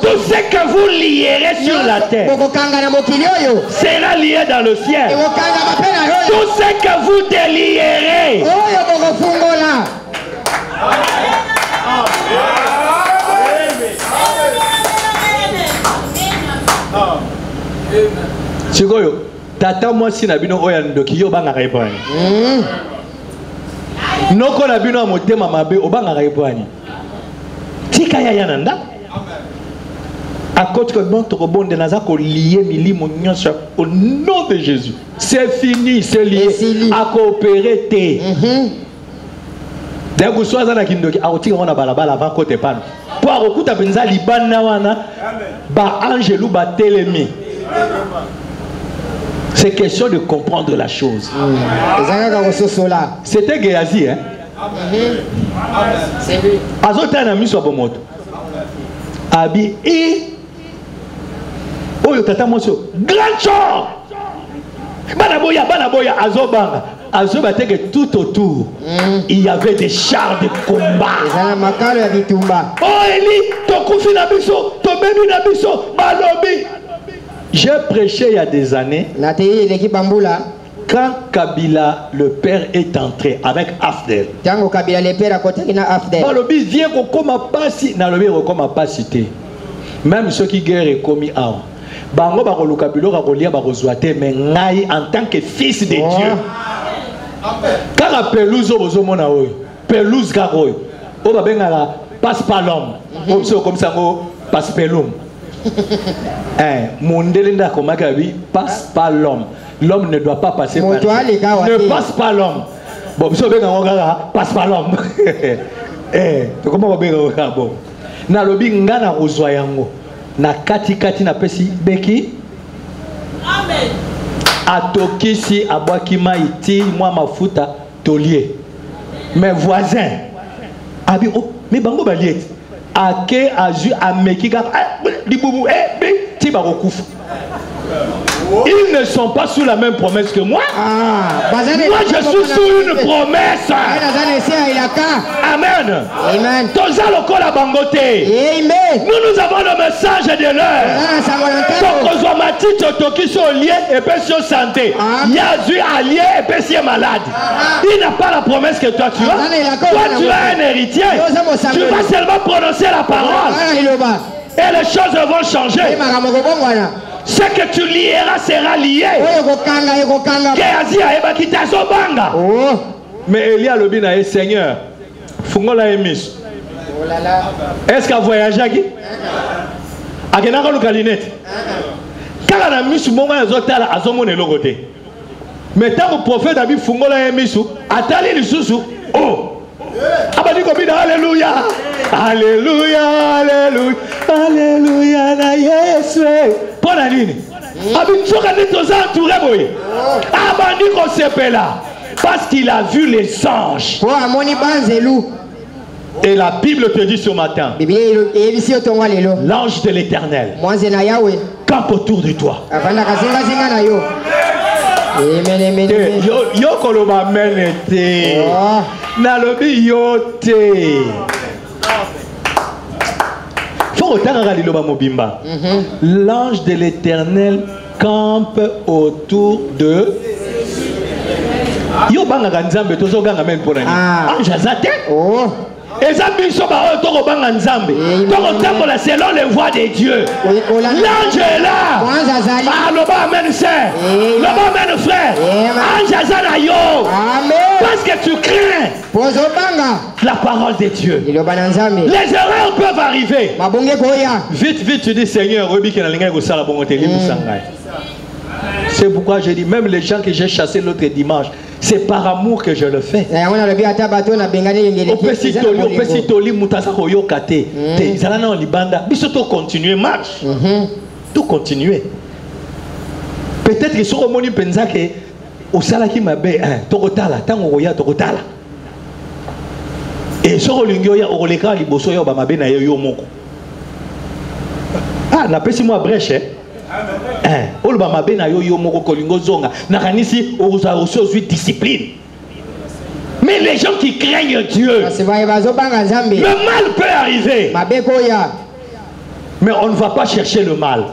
Tout ce que vous lierez sur la terre sera lié dans le ciel. Tout ce que vous délierez Chikoyo, tata moi si nabino oyando kiyo banga kaipani. Noko nabino motema mabe obanga kaipani. Tika ya yananda. À côté de notre bon de Nazak au lié milimo au nom de Jésus. C'est fini, c'est lié. À coopérer té. Dès que vous soyez dans la kindoki, à outil on a balabala avant côté pan. Pour akuta benza libana wana ba angelou ba telemi. C'est question de comprendre la chose. C'était Géasi, hein? C'est lui. Azota na miso bomoto. Abi et Oyo tata moso grand chor. Banaboya azobanga. Azobate que tout autour il y avait des chars de combat. Oh Eli, tokufi na biso, tobebi na biso, balobi. J'ai prêché il y a des années. Quand Kabila le père est entré avec Afdel. Balobi vient comme passi, nalobi comme passité. Même ceux qui guerre est commis à Bango bakolo kabilo kakolia bakozwate mais ngai en tant que fils de Dieu. Quand la pelouse ozomona oyo, pelouse garoyo. O babengala passe pas l'homme. Comme ça, passe pas l'homme. Mon délinda comme passe pas l'homme. L'homme ne doit pas passer par lui. Ne passe pas l'homme. Bon, si on passe pas l'homme. Comment on va bon? Na lobi ngana rozwa yango. Na kati na pesi beki. Amen. Atokisi abwaki maiti mwa mafuta tolier. Mes voisins. Abi oh, mais bango baliet. Ake azu amekika libubu ti bakokufa. Ils ne sont pas sous la même promesse que moi. Moi, je suis sous une promesse. Amen. Amen. Nous avons le message de l'heure. Malade. Il n'a pas la promesse que toi tu as. Toi, tu as un héritier. Tu vas seulement prononcer la parole. Et les choses vont changer. Ce que tu lieras sera lié. Mais Elia le bina est Seigneur. Fungola emis. Est-ce qu'il a voyagé à qui? A qui n'a pas le calinette? Quand on a mis ce moment à Zotala, à Zomon et Logoté. Mais tant que le prophète a vu Fungola emis, Atali le sous. Oh! Alléluia, alléluia, alléluia, alléluia, na Yesu. Pour la ligne. Parce qu'il a vu les anges. Et la Bible te dit ce matin, l'ange de l'Éternel campe autour de toi. Yo koloba menete. Nalobi yote. Faut autant liloba mobimba. L'ange de l'Éternel campe autour de. Yo banga ganzambe tozo ganga men pour nani. Ange azate. Oh. Selon les voies de Dieu. L'ange est là. Frère. Parce que tu crains la parole de Dieu. Les erreurs peuvent arriver. Vite, tu dis Seigneur, c'est pourquoi je dis, même les gens que j'ai chassés l'autre dimanche, c'est par amour que je le fais. Continuer marche. Tout continuer. Peut-être qu'ils sont remontés pensa que au salaki mabe tokotala tango roya tokotala. Et sur l'ingioya au leka liboso yo ba mabe na yo moko. Ah, na pesi moi brèche. Olba mabe na yo moko kolingo zonga. Na kanisi ozo discipline. Mais les gens qui craignent Dieu, le mal peut arriver. Mais on ne va pas chercher le mal.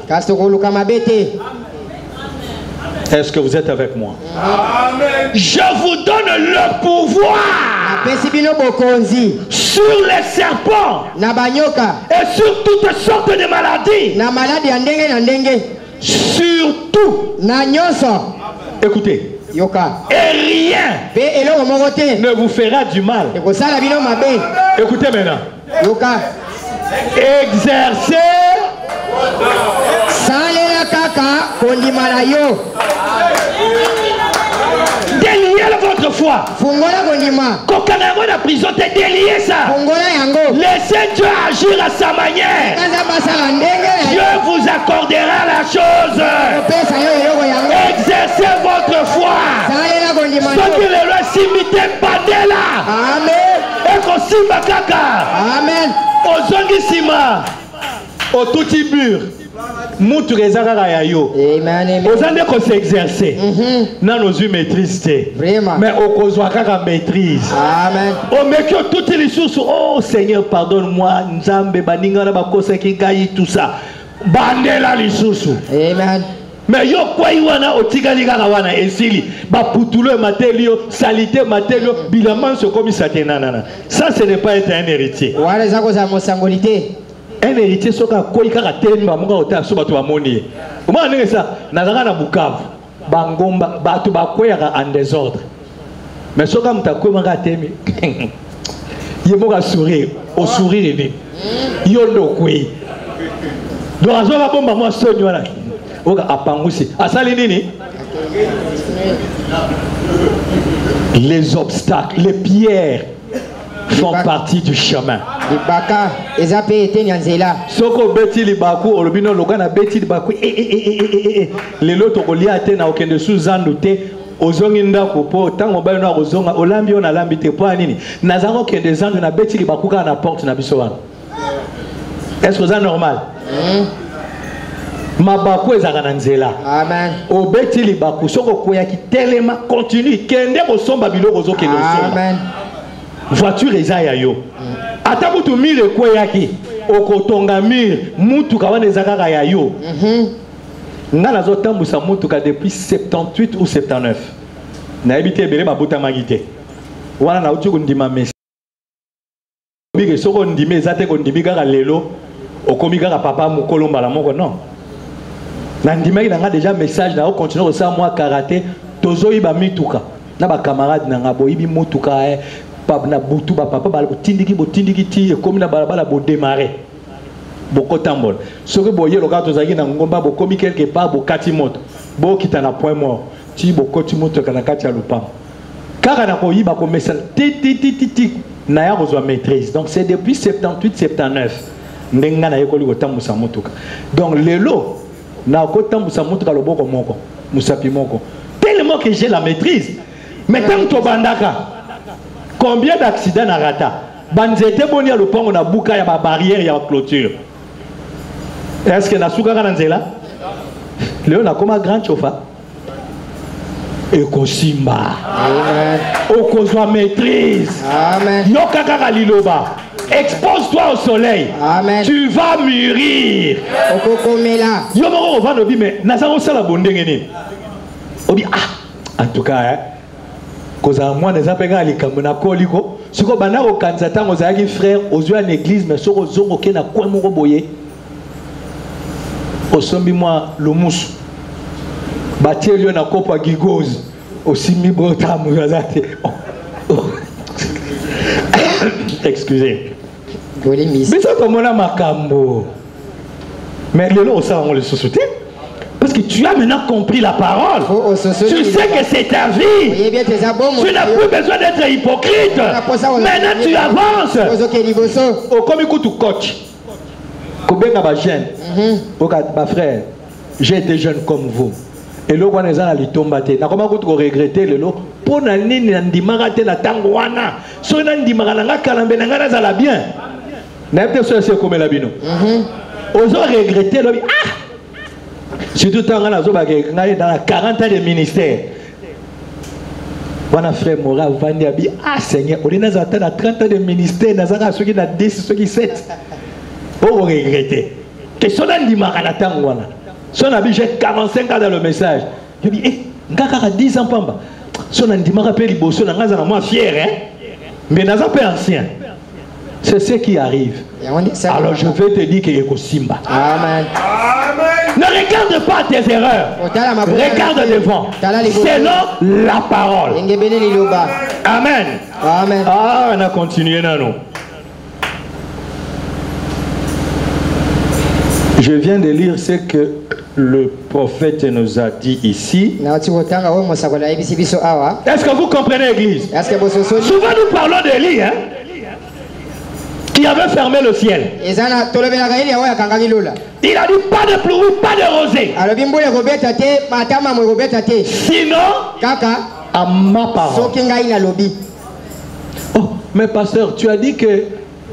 Est-ce que vous êtes avec moi? Amen. Je vous donne le pouvoir sur les serpents et sur toutes sortes de maladies. Surtout. Écoutez. Et rien ne vous fera du mal. Écoutez maintenant. Exercez. Déliez votre foi. Quand la prison t'est délié ça. Laissez Dieu agir à sa manière. Dieu vous accordera la chose. Exercez votre foi. Ce qui les lois s'imiter pas de là. Amen. Et qu'on s'imba kaka. Amen. Au zongisima. Au tout tibur. Moutou rezara ya yo. Aux années qu'on s'exercer. Nan nos yeux maîtrise. Mais au kozwa kaka maîtrise. Amen. Au mec toutes les sources. Oh Seigneur, pardonne-moi. Nzambe baninga na bakosa ki gayi tout ça. Bandela les sources. Amen. Mais yo kwa iwana otikali kaka wana esili. Ba putulo matelio, salité matelio, bilaman se comme ça tenana. Ça ce n'est pas être un héritier. Wale zako za mosangolité. Un héritier soka koi kaka tenba munga ota so bato bamoni. Oma ndenge ça nazaka na Bukavu. Bangomba bato bakwera en désordre. Mais soka mtakwe manga temi. Yemoka sourire. au sourire ni yondo kwe donc azoka bomba moi sonyo wana oka apangusi asali nini les obstacles les pierres font partie du chemin. Libaka ezape ete nyanzela. Soko beti libaku olobino lokana beti libaku lelo tokolia ate na okende suzandu te ozongi ndako po tango bayo na ozonga olambi ona lambi te po nini nazango kende zandu na beti libaku ka na porte na biso wana. Est-ce que c'est normal? Mabaku ezaka na nzela. Amen. Obeti libaku soko koya ki telema continue kende ko somba biloko zo kende somba. Amen. Voiture ezaya yo. Ata mutu mire kweyaki okotonga mire mutu kawana ezaka ya yo. Nga nazo tambusa mutu ka depuis 78 ou 79. Na ebite bele babuta magite. Wana na uti kundima mesi. Bige soko ndime ezate ko ndimika ka lelo okomika ka papa mukolo mbala moko non. Na ndimaki na nga déjà message na continuer ko sa moi karaté tozo iba mituka na ba camarade na nga boyibi mutuka na butu ba papa ba botindiki ti comme na balabala bo démarrer boko tambol soki boye loka tozaki na ngomba bokomi quelque part bokati moto bokita na point mort ti bokoti moto kana kati ya lupango kaka na koyiba ko message ti na ya kozwa maîtrise donc c'est depuis 78 79 ndenga na yekoli kotambusa motuka donc lelo na kotambusa motuka loboko moko musapi moko tellement que j'ai la maîtrise mais tant to bandaka combien d'accidents na rata banzete boni ya lopango na buka ya ba barrière ya clôture est-ce que na suka kana nzela leo na koma grand chauffeur ekosimba amen okozwa maîtrise amen yoka kaka liloba expose-toi au soleil amen tu vas mûrir okokomela yo moko va no bi mais nazango sala bondenge ni obi ah en tout cas hein koza moi les apega likambo na koliko siko bana ko kanza tango zaki frère ozwa en église mais soko zongo ke na kwa moko boye osombi moi lomusu batelio na kopa gigoz osimi brotamu yazate excusez mais ça comme on makambo mais le lo ça on le société. Parce que tu as maintenant compris la parole. Tu sais que c'est ta vie. Tu n'as plus besoin d'être hypocrite. Maintenant tu avances. Comme écoute tu coach. Comme un jeune. Ma frère, j'ai été jeune comme vous. Et là, on est allé tomber. Na comment vous regrettez le lot? Pour n'ani n'andimagate na tangwana. So n'andimagana kalambe n'angana zala bien. N'importe ce c'est comme la bino. Oso regretter le ah. Surtout quand on a dans 40 ans de ministère. Mon frère Mora Vandi a dit ah Seigneur, on est dans 30 ans de ministère, dans un ceux qui n'a 10, ceux qui 7. Oh regretter. Que son dit maranatang wana. Son abi j'ai 45 ans dans le message. Je dis eh ngaka 10 ans pamba. Son dit mara pe liboso na ngaza na moi fier hein. Mais n'a pas ancien. C'est ce qui arrive. Alors je vais te dire que Yeko Simba. Amen. Ne regarde pas tes erreurs. Regarde devant. Selon la parole. Amen. Amen. Ah, on a continué non. Je viens de lire ce que le prophète nous a dit ici. Est-ce que vous comprenez l'église? Souvent nous parlons d'Élie, hein? Qui avait fermé le ciel. Il a dit pas de pluie, pas de rosée. Sinon, à ma parole. Oh, mais pasteur, tu as dit que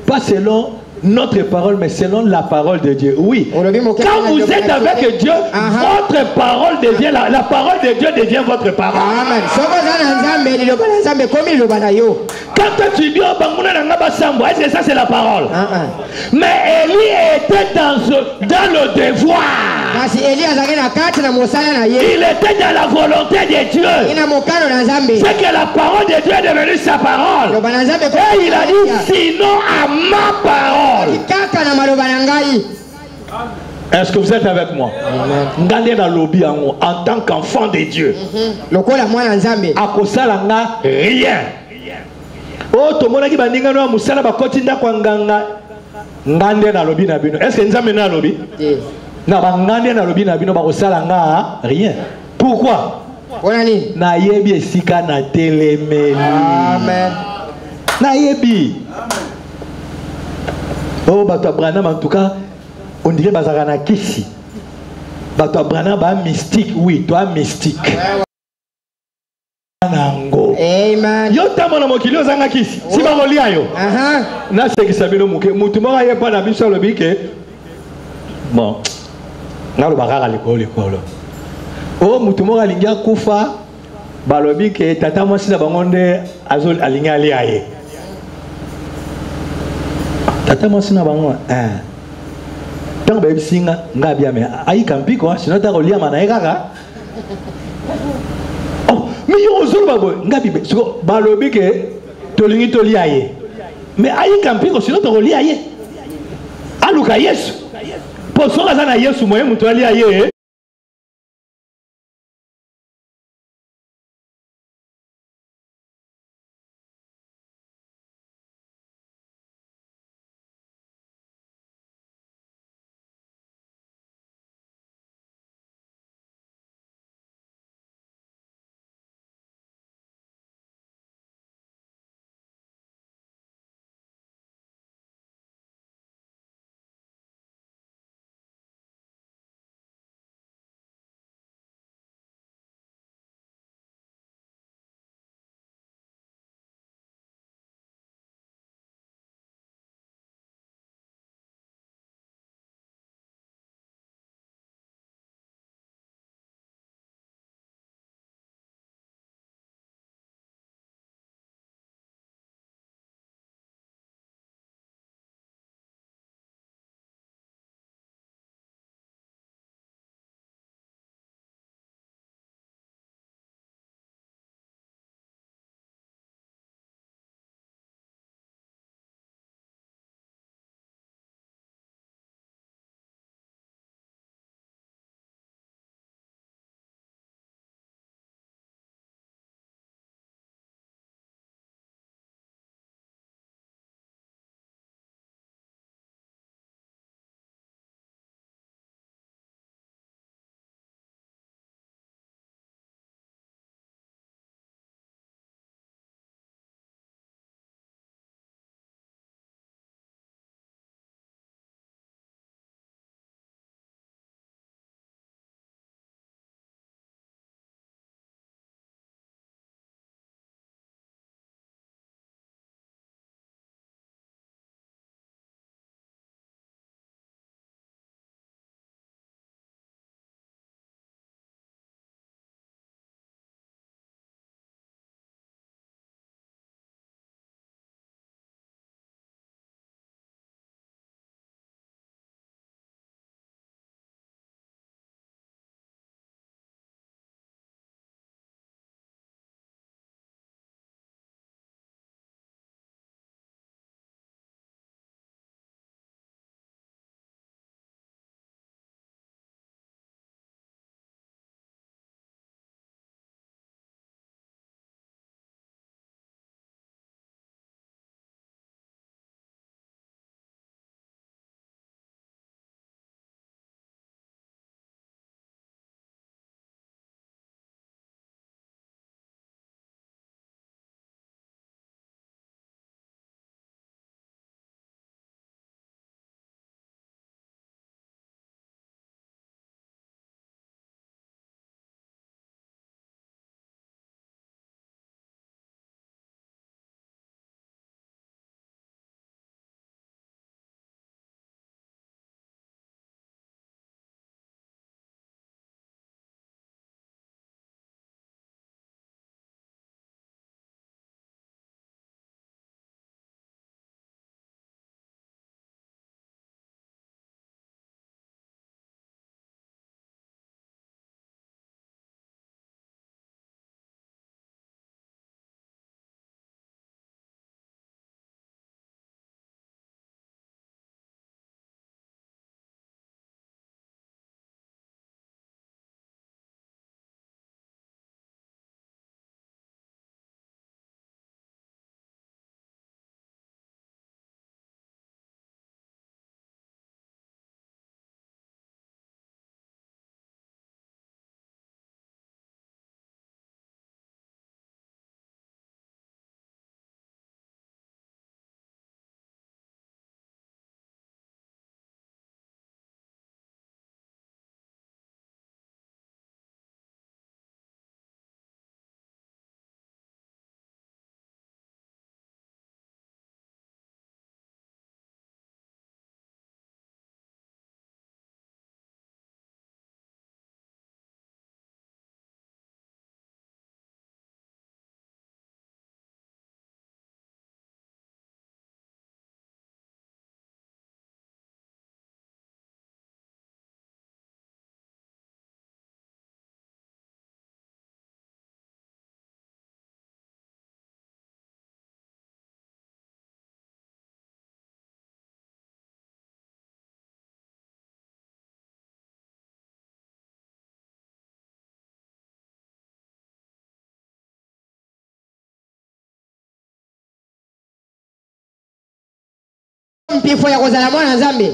pas selon notre parole, mais selon la parole de Dieu. Oui. Quand vous êtes avec Dieu, votre parole devient la parole de Dieu devient votre parole. Amen. Quand tu dis est-ce que ça c'est la parole? Mais Élie était dans le devoir. Il était dans la volonté de Dieu. C'est que la parole de Dieu est devenue sa parole. Et il a dit sinon à ma parole. Est-ce que vous êtes avec moi? En tant qu'enfant de Dieu. À cause rien. Oh, tomona ki bandinga no musala bakoti ndako nganga ngande na lobi na bino. Est-ce que nzambe na lobi? Na bangande na lobi na bino bakosala nga rien. Pourquoi? Bonani. Na yebi esika na telemeli. Amen. Na yebi. Oh, bato Abraham en tout cas, on dirait bazaka na kisi. Bato Abraham ba mystique, oui, toi mystique. Amen. Yo tamona mokili ozanga kisi. Si ba kolia yo. Na sekisa bino muke mutu moko yepa na biso lobi ke bon. Na lo bakaka likolo. Oh mutu moko alingi akufa balobi ke tata mwasi na bango nde azol alingi alia ye. Tata mwasi na bango tant ba bisinga ngabia me ayi kampiko sinon ta kolia mana ekaka. Mais yo zolo babo ngabi siko balobi ke tolingi tolia ye. Mais ayi kampiko sinon ta kolia ye. Aluka Yesu. Poso kaza na Yesu moye mutu alia ye.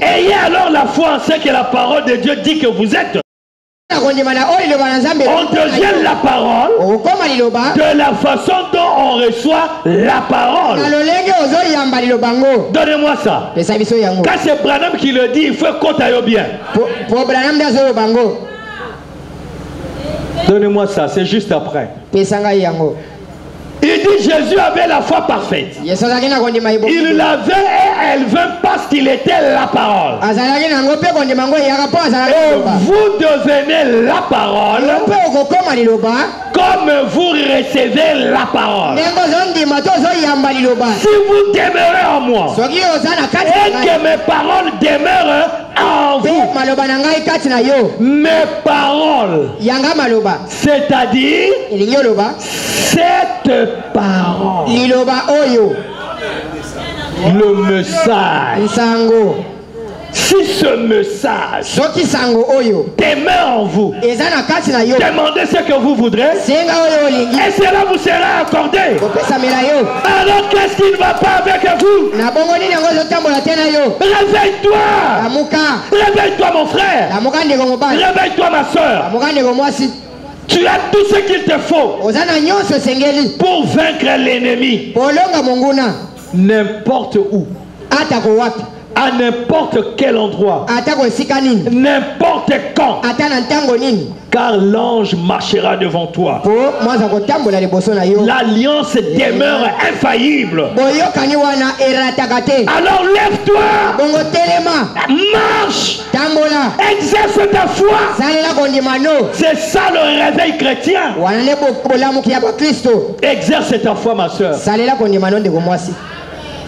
Ayez alors la foi en ce que la parole de Dieu dit que vous êtes. On devient la parole de la façon dont on reçoit la parole. Donnez-moi ça. Quand c'est Branham qui le dit, il faut qu'on aille bien. Donnez-moi ça, c'est juste après. Il dit Jésus avait la foi parfaite. Il l'avait et elle vint parce qu'il était la parole. Et vous devenez la parole comme vous recevez la parole. Si vous demeurez en moi et que mes paroles demeurent en vous, mes paroles, c'est-à-dire cette parole, le message, si ce message demeure en vous, demandez ce que vous voudrez et cela vous sera accordé. Alors qu'est-ce qui ne va pas avec vous? Réveille-toi. Réveille-toi mon frère. Réveille-toi ma soeur. Tu as tout ce qu'il te faut pour vaincre l'ennemi. N'importe où, à n'importe quel endroit, n'importe quand, car l'ange marchera devant toi. L'alliance demeure infaillible. Alors lève-toi, marche, exerce ta foi. C'est ça le réveil chrétien. Exerce ta foi, ma soeur.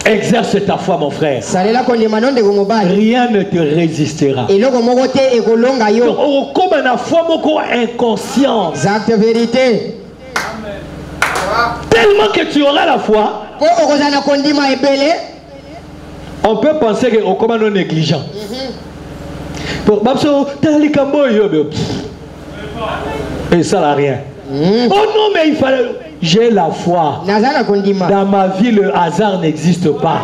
Exerce ta foi, mon frère. Rien ne te résistera. Comme une foi inconsciente. Tellement que tu auras la foi, on peut penser que comme un négligent. Et ça n'a rien. Oh non, mais il fallait. J'ai la foi. Dans ma vie, le hasard n'existe pas.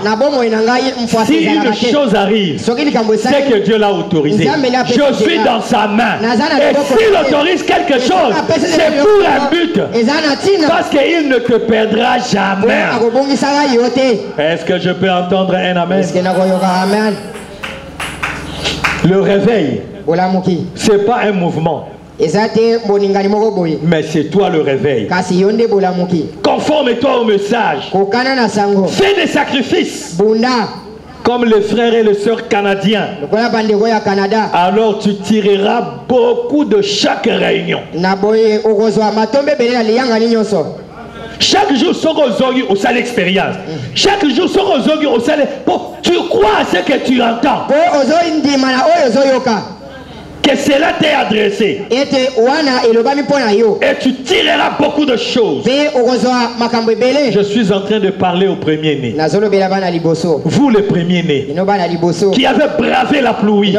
Si une chose arrive, c'est que Dieu l'a autorisé. Je suis dans sa main. Et s'il autorise quelque chose, c'est pour un but. Parce qu'il ne te perdra jamais. Est-ce que je peux entendre un amen? Le réveil, c'est pas un mouvement. Mais c'est toi le réveil. Conforme-toi au message. Fais des sacrifices. Comme les frères et les sœurs canadiens. Alors tu tireras beaucoup de chaque réunion. Chaque jour, au salle expérience. Chaque jour, au salle. Tu crois à ce que tu entends. Que cela t'est adressé. Et tu tireras beaucoup de choses. Je suis en train de parler aux premiers-nés. Vous les premiers-nés qui avez bravé la pluie, qui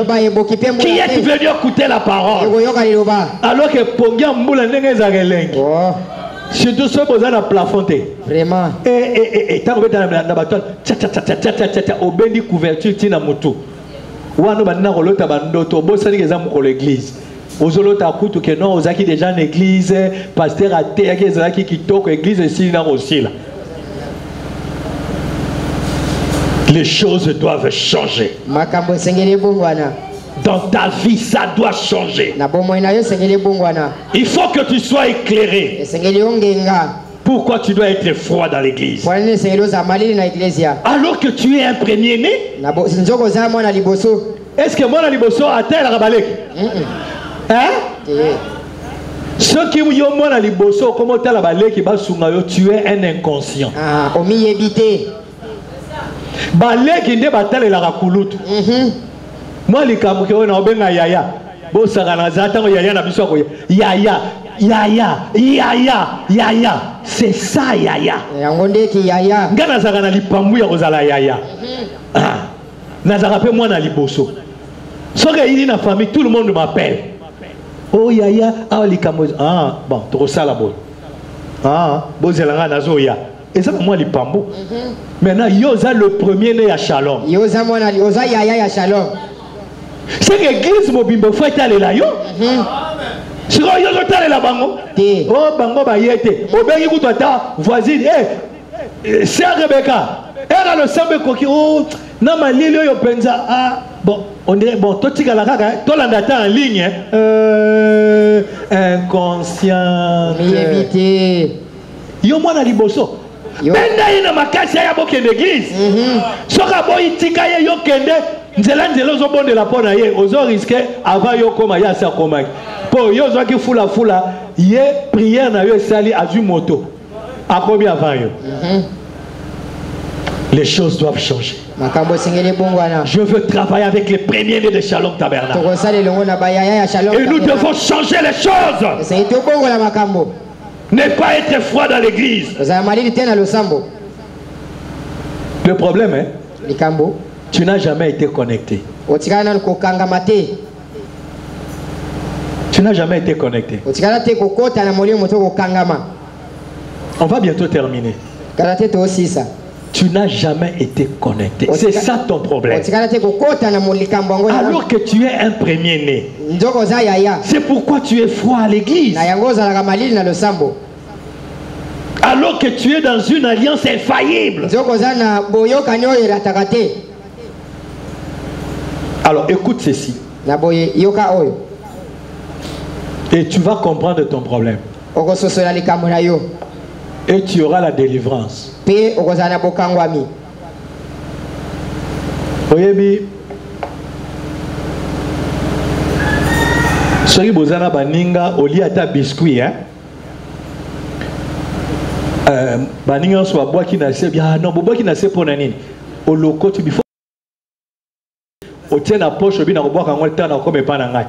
êtes venus écouter la parole. Alors que surtout ceux qui ont la plafonté. Vraiment. Et tant que tu as la bâtonne, au béni couverture, tu n'as moutou. Wano banna kolota bandoto bosani kezamu ko l'église ozolota kutu ke non ozaki déjà en église pasteur até yaki ezalaki kitoko église ici na aussi. Les choses doivent changer. Dans ta vie, ça doit changer. Il faut que tu sois éclairé. Pourquoi tu dois être froid dans l'église? Alors que tu es un premier-né? Est-ce que moi, liboso a tel rabalek? Hein? Ceux qui ont moi la liboso, comment tel rabalek, tu es un inconscient. Ah, omi évité. Balek inde batal la rakulutu. Moi, les kamuke on a obenga yaya. Bo saranaza tango yaya na biso ko yaya. Yaya, c'est ça yaya. Nga nazaka na lipambu ya kozala yaya. Nazaka pe moi na liboso. Soki il na famille, tout le monde m'appelle. Oh yaya, ah likambo. Ah bon, to sala bon. Ah, bozelanga nazoya. Et ça, moi, les pambo. Maintenant, Yosa le premier né à Shalom. Yosa mwana Yosa yaya ya Shalom. C'est que l'église mobimbo faut être allé là yo. Si on y est allé là bango. Oh bango ba yete. O bengi kutata voisine. Eh, c'est Rebecca. Elle a le sambe koki. Oh, na malili yo penza. Ah, bon, on dirait bon, toi tu la kaka, toi l'andata en ligne. Inconscient. Éviter. Yo moi na liboso. Penda ina makasi ya boke l'église. Soka boy tika ye yo kende. Nzela zo bonde la pona ye ozo risquer avant yo koma ya sa koma. Po yo zo ki fula ye prière na yo sali azu moto. A combien avant yo? Les choses doivent changer. Je veux travailler avec les premiers-nés de Shalom Tabernacle. Et nous devons changer les choses. Ne pas être froid dans l'église. Le problème est, tu n'as jamais été connecté. Tu n'as jamais été connecté. On va bientôt terminer. Tu n'as jamais été connecté. C'est ça ton problème. Alors que tu es un premier-né. C'est pourquoi tu es froid à l'église. Alors que tu es dans une alliance infaillible. Alors écoute ceci. Et tu vas comprendre ton problème. Et tu auras la délivrance. Oyebi soki bozana baninga oli ata biscuit baninga so abwaki na se bien non bobwaki na se pona nini oloko tu bifo otie na poche obi na kobwaka ngo tana ko mepa na ngai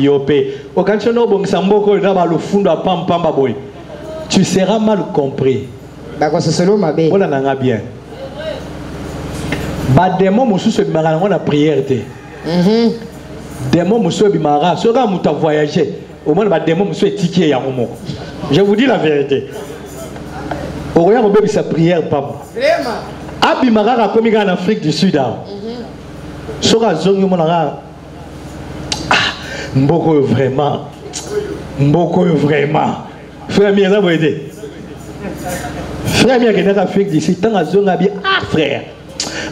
yope okancho no bongisa mboko na ba lufundo pampamba boy. Tu seras mal compris. Voilà nanga bien. Ba démon mususu bimara na prière te. Démon mususu bimara sera muta voyager. Au moins ba démon mususu ticket ya momo. Je vous dis la vérité. Oya mo sa prière pam. Vraiment. Abimara comme en Afrique du Sud. Sera zongi monara. Mboko vraiment. Mboko vraiment. Frère mien, ça va aider. Frère mien, qui est en Afrique d'ici, tant à zone abi frère,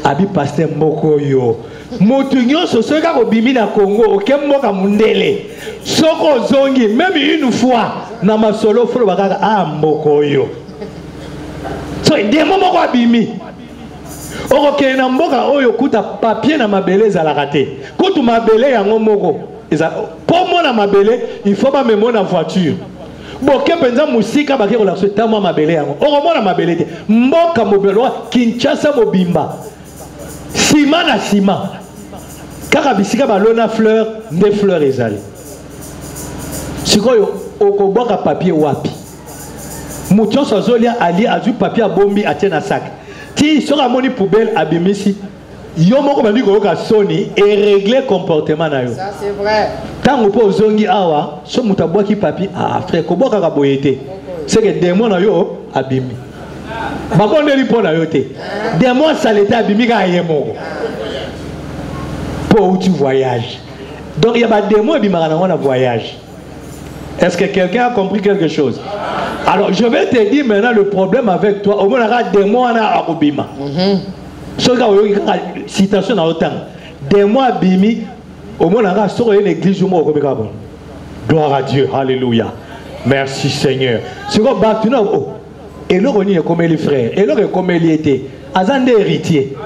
abi pasteur Mboko yo. Motunyo so ce gars au bimi na Congo, aucun mot à mundele. Soko zongi, même une fois, na ma solo fro baka Mboko yo. So des moments ko bimi. Ok na mboka oyo kuta papier na mabele za la raté. Kutu mabele ya ngomoko. Pour moi na mabele, il faut pas me monter en voiture. Bon, que penza musika baki ko la sota moi mabele yango. Oromona mabele te. Mboka mobelwa Kinshasa mobimba. Sima na sima. Kaka bisika balona fleur, des fleurs ezali. Sikoyo okoboka papier wapi. Mucho sozolia ali azu papier bombi atena sac. Ti sera moni poubelle abimisi. Yo moko bandi ko ka soni et régler comportement na yo. Ça c'est vrai. Tant on peut zongi awa, so mutabwaki papi frère ko boka ka boyete. C'est que démon na yo abimi. Ba ko ndeli pona yo te. Démon salete abimi ka yemo. Pour où tu voyages. Donc il y a pas démon abimaka na voyage. Est-ce que quelqu'un a compris quelque chose? Alors je vais te dire maintenant le problème avec toi. Au moins la démon na akobima. Ce gars, citation dans autant. Des mois bimi, au moins, on a sauvé l'église. Gloire à Dieu. Alléluia. Merci Seigneur. C'est quoi, et là, on est comme les frères. Et là, on est comme les étaient. Azan des héritiers.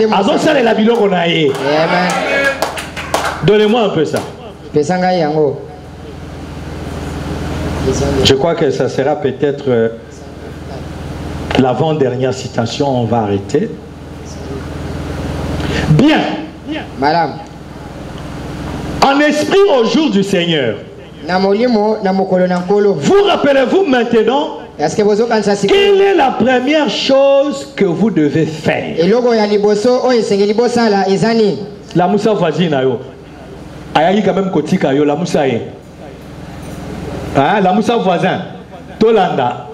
Azan, ça, la bilan qu'on a eu. Donnez-moi un peu ça. Je crois que ça sera peut-être. L'avant-dernière citation, on va arrêter. Bien. Madame. En esprit au jour du Seigneur. Vous rappelez-vous maintenant quelle est la première chose que vous devez faire? La moussa voisine, ayaki quand même kotika yo la moussa. La moussa voisin. Tolanda.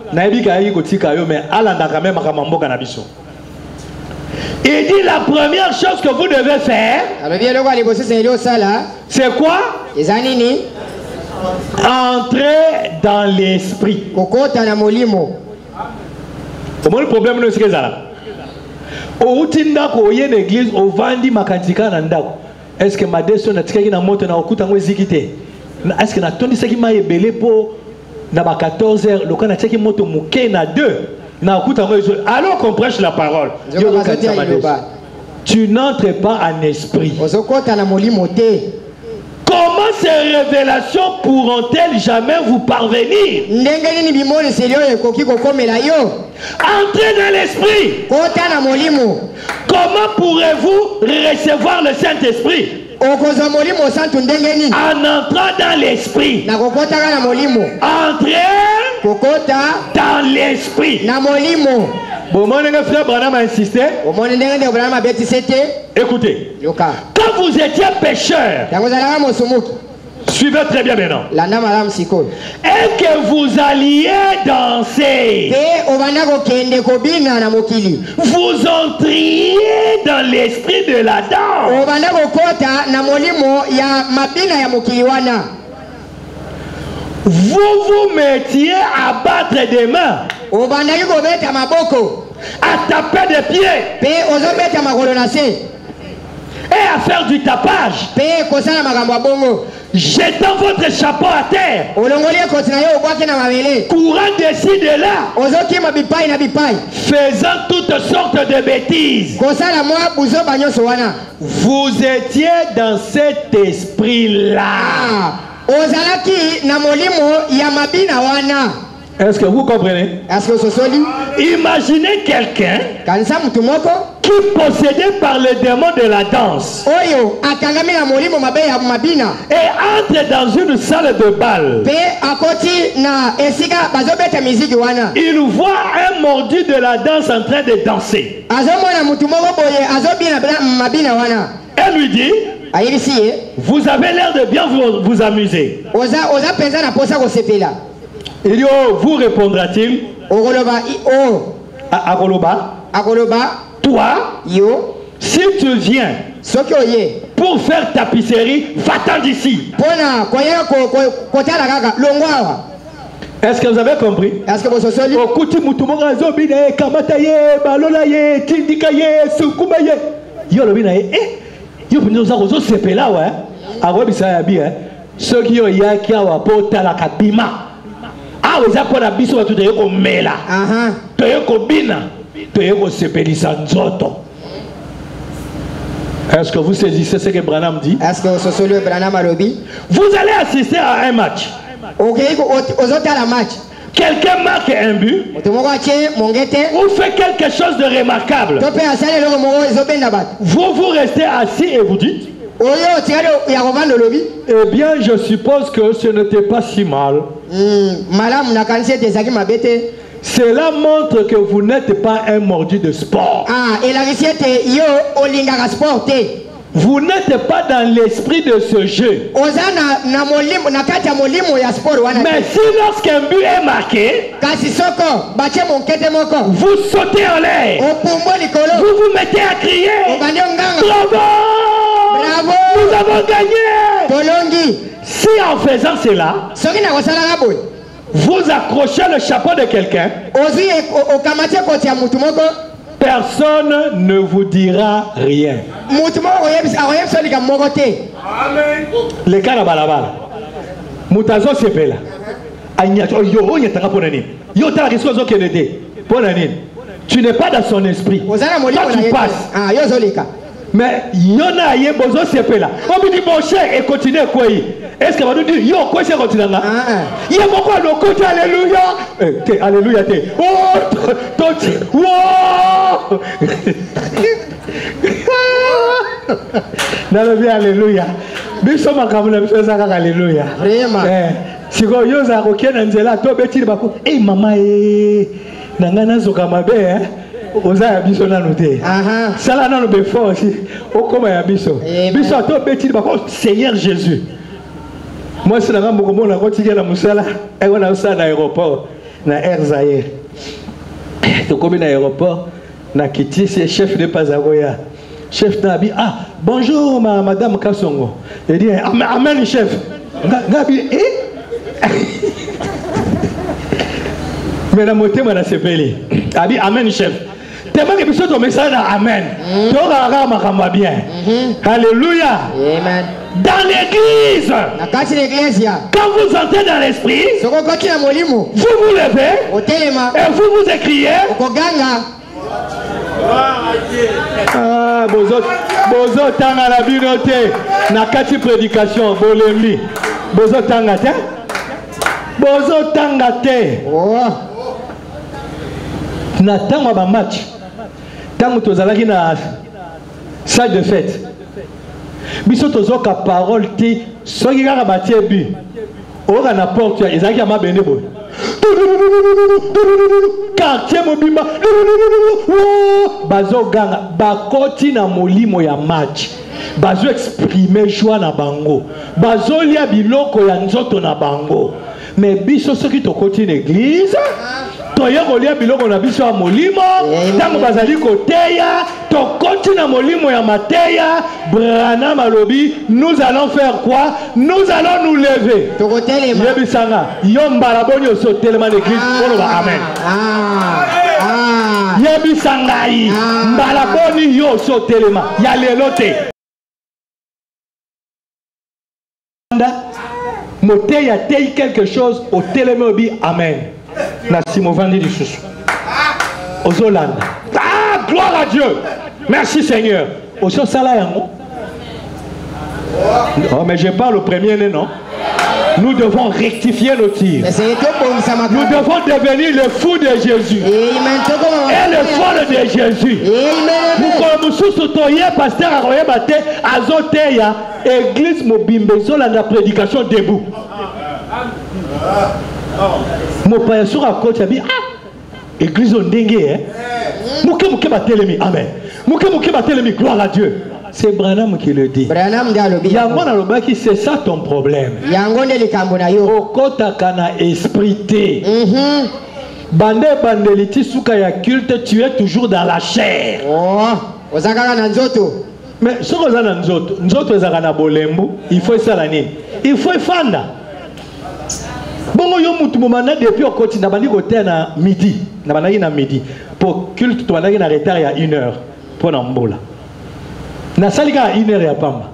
Il dit la première chose que vous devez faire, c'est quoi? Entrer dans l'esprit. Le problème c'est que ça. Au tinda ko yé l'église au vandi makantika nandako. Est-ce que ma descente na tikaki na moto na okuta ngo zikite? Est-ce que na tondi saki ma ebele po na ba 14h le kana tikaki moto muke na 2 na okuta ngo alors qu'on prêche la parole. Tu n'entres pas en esprit. Comment ces révélations pourront-elles jamais vous parvenir? Entrez dans l'esprit. Comment pourrez-vous recevoir le Saint-Esprit? En entrant dans l'esprit. Entrez dans l'esprit. Bon, mon frère Branham a insisté. Écoutez, quand vous étiez pécheur, suivez très bien maintenant, et que vous alliez danser, vous entriez dans l'esprit de la danse. Vous vous mettiez à battre des mains, à taper des pieds et à faire du tapage, jetant votre chapeau à terre, courant d'ici de là, faisant toutes sortes de bêtises. Vous étiez dans cet esprit-là. Est-ce que vous comprenez? Imaginez quelqu'un qui possédé par le démon de la danse et entre dans une salle de bal. Il voit un mordu de la danse en train de danser. Elle lui dit: vous avez l'air de bien vous amuser. Il dit: oh, vous répondra-t-il? Toi, si tu viens pour faire tapisserie, va-t'en d'ici. Est-ce que vous avez compris? Ceux qui ont yaki à wapota la kabima. Ah, vous avez pour la biso à tout de yoko mela. To yoko bina. To yoko sepelisa nzoto. Est-ce que vous saisissez ce que Branham dit? Est-ce que vous allez assister à un match. Quelqu'un marque un but ou fait quelque chose de remarquable. Vous restez assis et vous dites: eh bien, je suppose que ce n'était pas si mal. Cela montre que vous n'êtes pas un mordu de sport. Vous n'êtes pas dans l'esprit de ce jeu. Mais si lorsqu'un but est marqué, vous sautez en l'air, vous vous mettez à crier: bravo! Nous avons gagné! Si en faisant cela, vous accrochez le chapeau de quelqu'un, personne ne vous dira rien. Les cas là balabala. Mutazo sepela. Tu n'es pas dans son esprit. Toi tu passes. Mais yona ye bozo sepela. On me dit mon cher et continue quoi. Est-ce que va nous dire yo quoi c'est continue là? Il y a beaucoup de côté alléluia. Alléluia te. Oh wow. Nalobia alléluia. Biso makamula biso saka alléluia. Vraiment. Siko yo za kokena nzela to betili bako. Mama nangana zoka mabe oza ya biso nanu te. Sala nanu be force okoma ya biso. Biso to betili bako Seigneur Jésus. Moi c'est la ngamba komona kotikela musala wana usana aéroport. na Air Zaïre. Tu comme dans l'aéroport, na kiti c'est chef de Pazagoya. Chef Nabi, ah bonjour madame Kassongo. Il dit amen chef. Nabi mais la moitié m'a sepelé. A dit amen chef. Tellement que tu message amen. Tu auras bien. Alléluia. Amen. Dans l'église, quand vous entrez dans l'esprit, vous vous levez et vous vous écriez. Ah, bozo tanga la binote na kati prédication bolembi bozo tanga te bozo tanga te na tanga ba match tango tozalaki na salle de fête biso tozoka parole ti soki kaka batie bu oka na porte ezalaki ya mabende boye quartier mobimba bazo ganga bakoti na molimo ya match bazo exprimer joie na bango bazo lia biloko ya nzoto na bango mais biso soki tokoti na église toye kolia biloko na biso ya molimo ntango bazali koteya tokoti na molimo ya mateya Branham alobi nous allons faire quoi? Nous allons nous lever yebisanga yo mbala boni oso telema l'église oloba amen yebisanga yi mbala boni yo oso telema ya lelo te moteya tei quelque chose au telema obi amen na simovandi du chouchou aux Hollande. Ah, gloire à Dieu. Merci Seigneur. Au salaire. Oh, mais je parle au premier né, non? Nous devons rectifier nos tirs. Nous devons devenir le fou de Jésus. Et le folle de Jésus. Pour que nous soutenions pasteur Aroye Bate, Azoteya, église Mobimbezo, la prédication debout. Mon père sur la côte a dit ah église on dengue hein mouké batelemi amen mouké batelemi gloire à Dieu. C'est Branham qui le dit. Branham yango na lobaki c'est ça ton problème yango nde likambo na yo okota kana esprit te bande bandeliti suka ya culte tu es toujours dans la chair ozakaka na nzoto mais soko za na nzoto ezaka na bolembu il faut ça la nini il faut fanda. Bongo yo mutu momana depuis au côté na bandi côté na midi na banaki na midi pour culte to banaki na retard ya 1 heure pour na mbola na salika 1 heure ya pamba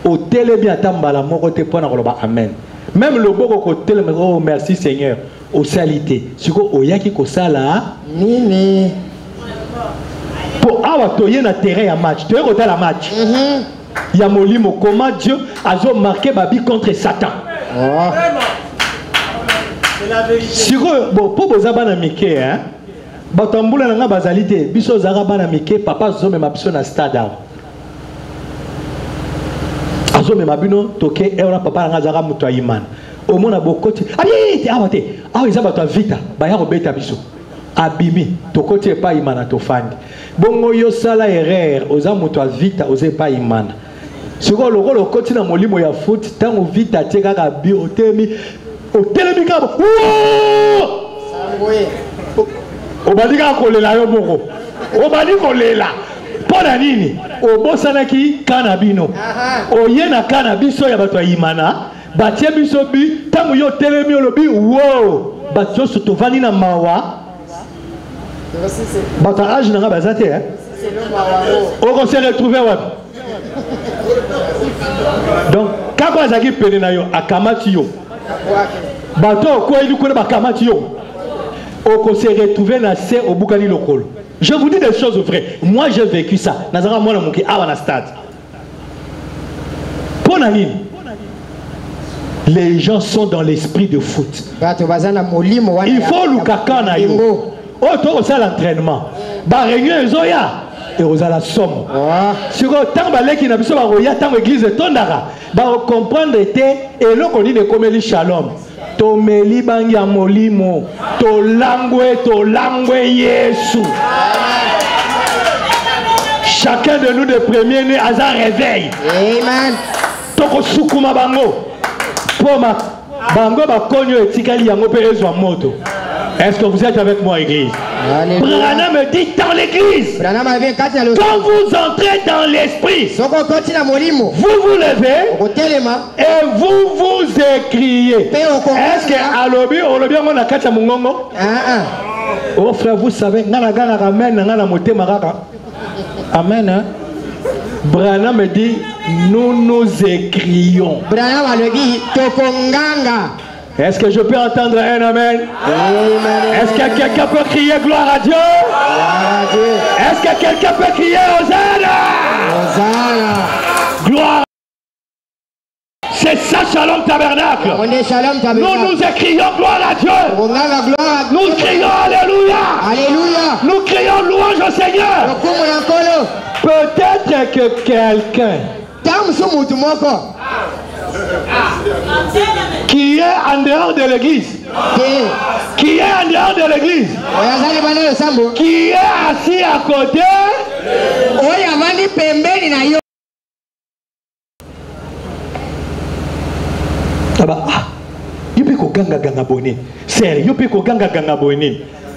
au télé bien tambala moko te pour na koloba amen même le boko ko télé oh merci Seigneur au salité siko oyaki ko sala nini pour awa toye na terrain ya match toye ko la match ya molimo comment Dieu azo marqué babi contre Satan. Siko bon pour boza bana mike hein batambula na nga bazalité biso zara bana mike papa zo me biso na stade azo me mabino toke eura papa nga zara muto ayimana omona bokoti abi awate awa izaba to vita ba ya robeta biso abimi tokoti pa imana to fandi bongo yo sala erreur oza muto vita oze pa imana siko lokolo koti na molimo ya foot tango vita teka ka bi otemi au télémicabo obadika kolela yo moko obadi kolela pona nini obosanaki kana bino oye na kana biso ya bato yimana batie biso bi tamu yo telemi olobi wo bato sotovani na mawa bato age na bazate hein on se retrouver wapi donc kaba zaki pene na yo akamati yo bateau quoi il connaît bakamati yo on se retrouver na se au bukani lokolo. Je vous dis des choses vraies. Moi j'ai vécu ça. Nazara moi na muki awa na stade. Ponani. Les gens sont dans l'esprit de foot. Il faut lukaka na yo. Oh to ça l'entraînement. Ba réunion ezoya et ozala somme. Sur tant baleki na biso ba roya tant église tondara. Ba comprendre té et lokoni de komeli shalom. Tomeli bangia molimo to langwe Yesu. Chacun de nous de premier né à un réveil. Amen. Toko sukuma bango. Poma bango ba konyo etikali yango pe ezwa moto. Est-ce que vous êtes avec moi, église? Alléluia. Branham me dit dans l'église, Branham avait quatre dans le quand vous entrez dans l'esprit, soko koti na molimo vous vous levez okotelema et vous vous écriez. Est-ce que alobi olobi on a kacha mungongo? Oh frère, vous savez, ngana gana amen ngana motema kaka. Amen. Hein? Branham me dit nous nous écrions. Branham alobi tokonganga. Est-ce que je peux entendre un amen? Est-ce que quelqu'un peut crier gloire à Dieu? Est-ce que quelqu'un peut crier Hosanna? Gloire. C'est ça Shalom Tabernacle. Nous nous écrions gloire à Dieu. Nous crions Alléluia. Alléluia. Nous crions louange au Seigneur. Peut-être que quelqu'un qui est en dehors de l'église, qui est en dehors de l'église, qui est assis à côté,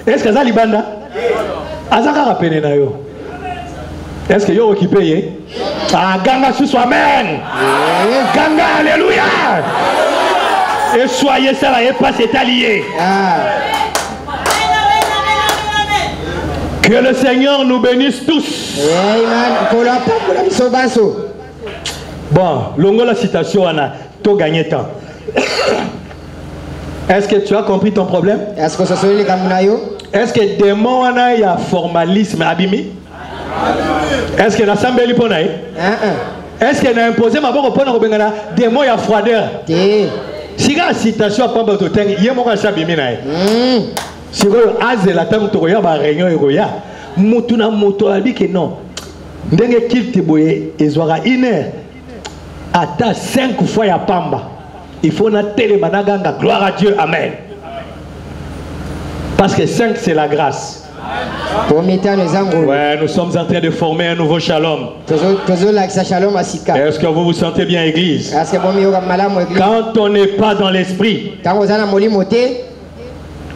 est-ce que ça libanda? Est-ce que vous occupé? Ah, ganga sous soi-même. Ganga, alléluia. Et soyez ça, et pas c'est allié. Que le Seigneur nous bénisse tous. Bon, longo la citation, on a tout gagné temps. Est-ce que tu as compris ton problème? Est-ce que démon il y a formalisme abîmé? Est-ce que l'assemblée est bonne? Est-ce qu'elle a imposé ma bonne pour nous des mots à froideur? Si la citation pas de temps, il y a mon abîmé. Si vous avez la table de la réunion et roya, mutuna moto abi que non. Ndenge qu'il te boye, ils aura une heure. Ata 5 fois ya pamba. Il faut na télémanaganga. Gloire à Dieu, amen. Parce que 5 c'est la grâce. Ouais, nous sommes en train de former un nouveau shalom. Est-ce que vous vous sentez bien, église? Quand on n'est pas dans l'esprit,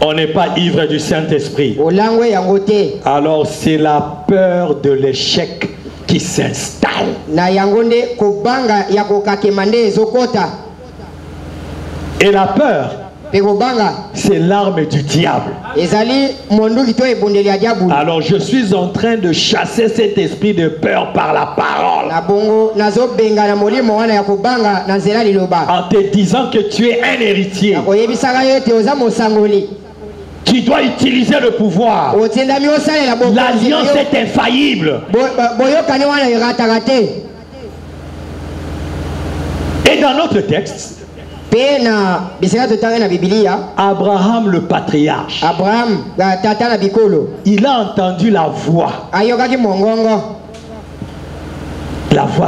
on n'est pas ivre du Saint-Esprit. Alors c'est la peur de l'échec qui s'installe. Et la peur, c'est l'arme du diable. Alors je suis en train de chasser cet esprit de peur par la parole. En te disant que tu es un héritier. Tu dois utiliser le pouvoir. L'alliance est infaillible. Et dans notre texte, Abraham le patriarche, il a entendu la voix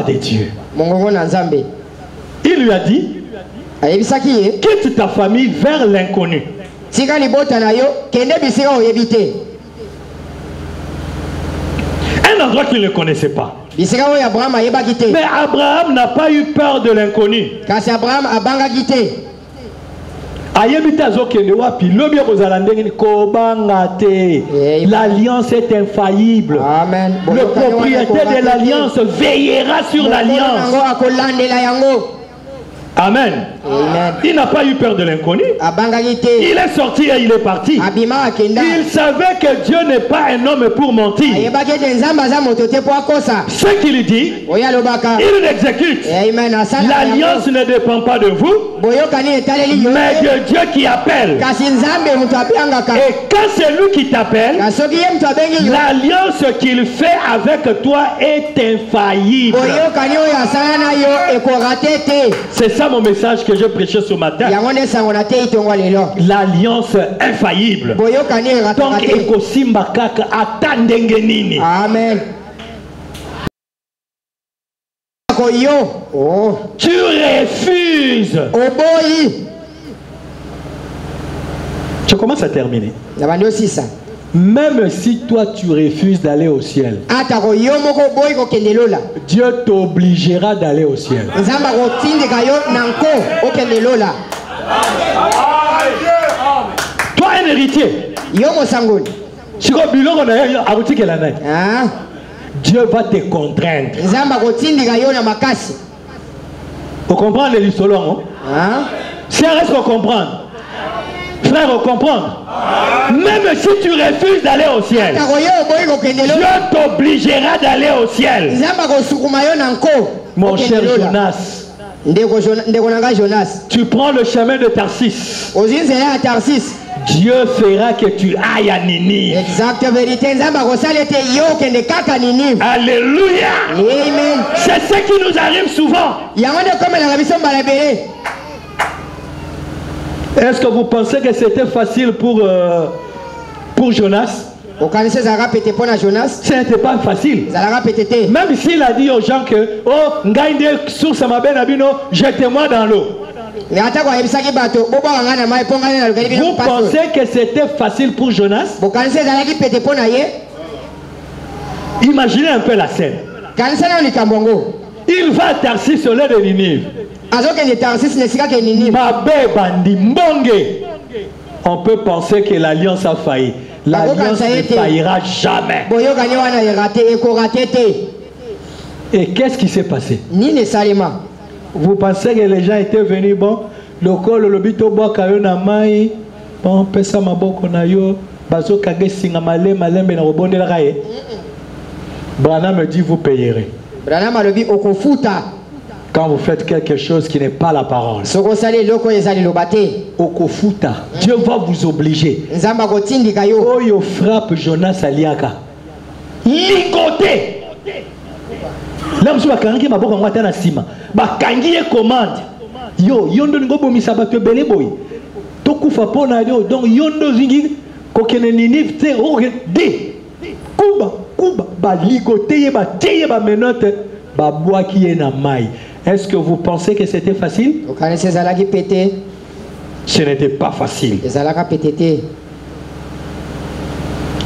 de Dieu. Il lui a dit, quitte ta famille vers l'inconnu. Un endroit qu'il ne connaissait pas. Mais Abraham n'a pas eu peur de l'inconnu. L'alliance est infaillible. Amen. Le propriétaire de l'alliance veillera sur l'alliance. Amen. Amen. Il n'a pas eu peur de l'inconnu. Il est sorti et il est parti. Il savait que Dieu n'est pas un homme pour mentir. Ce qu'il dit, il l'exécute. L'alliance ne dépend pas de vous, mais de Dieu qui appelle. Et quand c'est lui qui t'appelle, l'alliance qu'il fait avec toi est infaillible. C'est ça mon message que je prêchais ce matin. L'alliance infaillible. Donc, ekosimba kaka atandenge nini. Amen. Tu refuses. Je commence à terminer. Même si toi tu refuses d'aller au ciel, Dieu t'obligera d'aller au ciel. Toi un héritier, Yo mosangoli. Siko biloko na yo arutikela nani? Ah. Dieu va te contraindre. Nzamba kotindika yo na makasi. Vous comprenez l'histoire, non? Ah. Si on reste à comprendre. Frère, on comprend. Même si tu refuses d'aller au ciel, Dieu t'obligera d'aller au ciel. Mon cher Jonas, tu prends le chemin de Tarsis. Dieu fera que tu ailles à Ninive. Exacte vérité. Alléluia. Amen. C'est ce qui nous arrive souvent. Est-ce que vous pensez que c'était facile pour Jonas? Ce n'était pas facile. Même s'il a dit aux gens que oh, jetez-moi dans l'eau. Vous pensez que c'était facile pour Jonas? Imaginez un peu la scène. Il va à Tarsis au lait de Ninive. On peut penser que l'alliance a failli. L'alliance ne faillira jamais. Et qu'est-ce qui s'est passé? Vous pensez que les gens étaient venus, bon, le col, le bito, na mai, bon, pesa maboko na yo, bazo kage singa malembe na robonde la raye. Branham me dit, vous payerez. Branham a dit, okufuta. Quand vous faites quelque chose qui n'est pas la parole. Okufuta. Dieu va vous obliger. Oyo frappe Jonas Aliaka. Ligoté. Là, je suis ma boka na sima. Ba kangi commande. Yo, yondo ngobo misabatu belé boy. Tokufa pona yo, donc yondo zingi kokene Ninive te o de. Kuba ba ligoté ba teye ba menote ba bois qui est na mai. Est-ce que vous pensez que c'était facile? Ce n'était pas facile.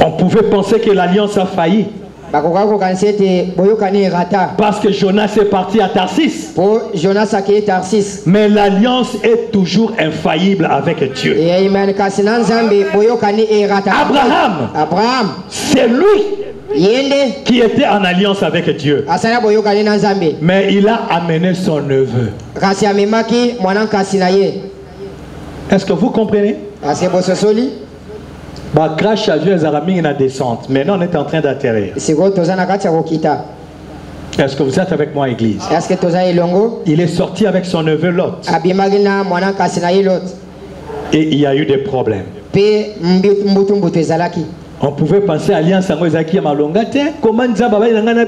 On pouvait penser que l'alliance a failli. Parce que Jonas est parti à Tarsis. Mais l'alliance est toujours infaillible avec Dieu. Abraham, c'est lui qui était en alliance avec Dieu. Mais il a amené son neveu. Est-ce que vous comprenez? Bah, crash à Dieu, Zaraming na descente. Maintenant, on est en train d'atterrir. Est-ce que vous êtes avec moi, église? Il est sorti avec son neveu Lot. Et il y a eu des problèmes. On pouvait penser à alliance à Moïsaki à Malonga. Comment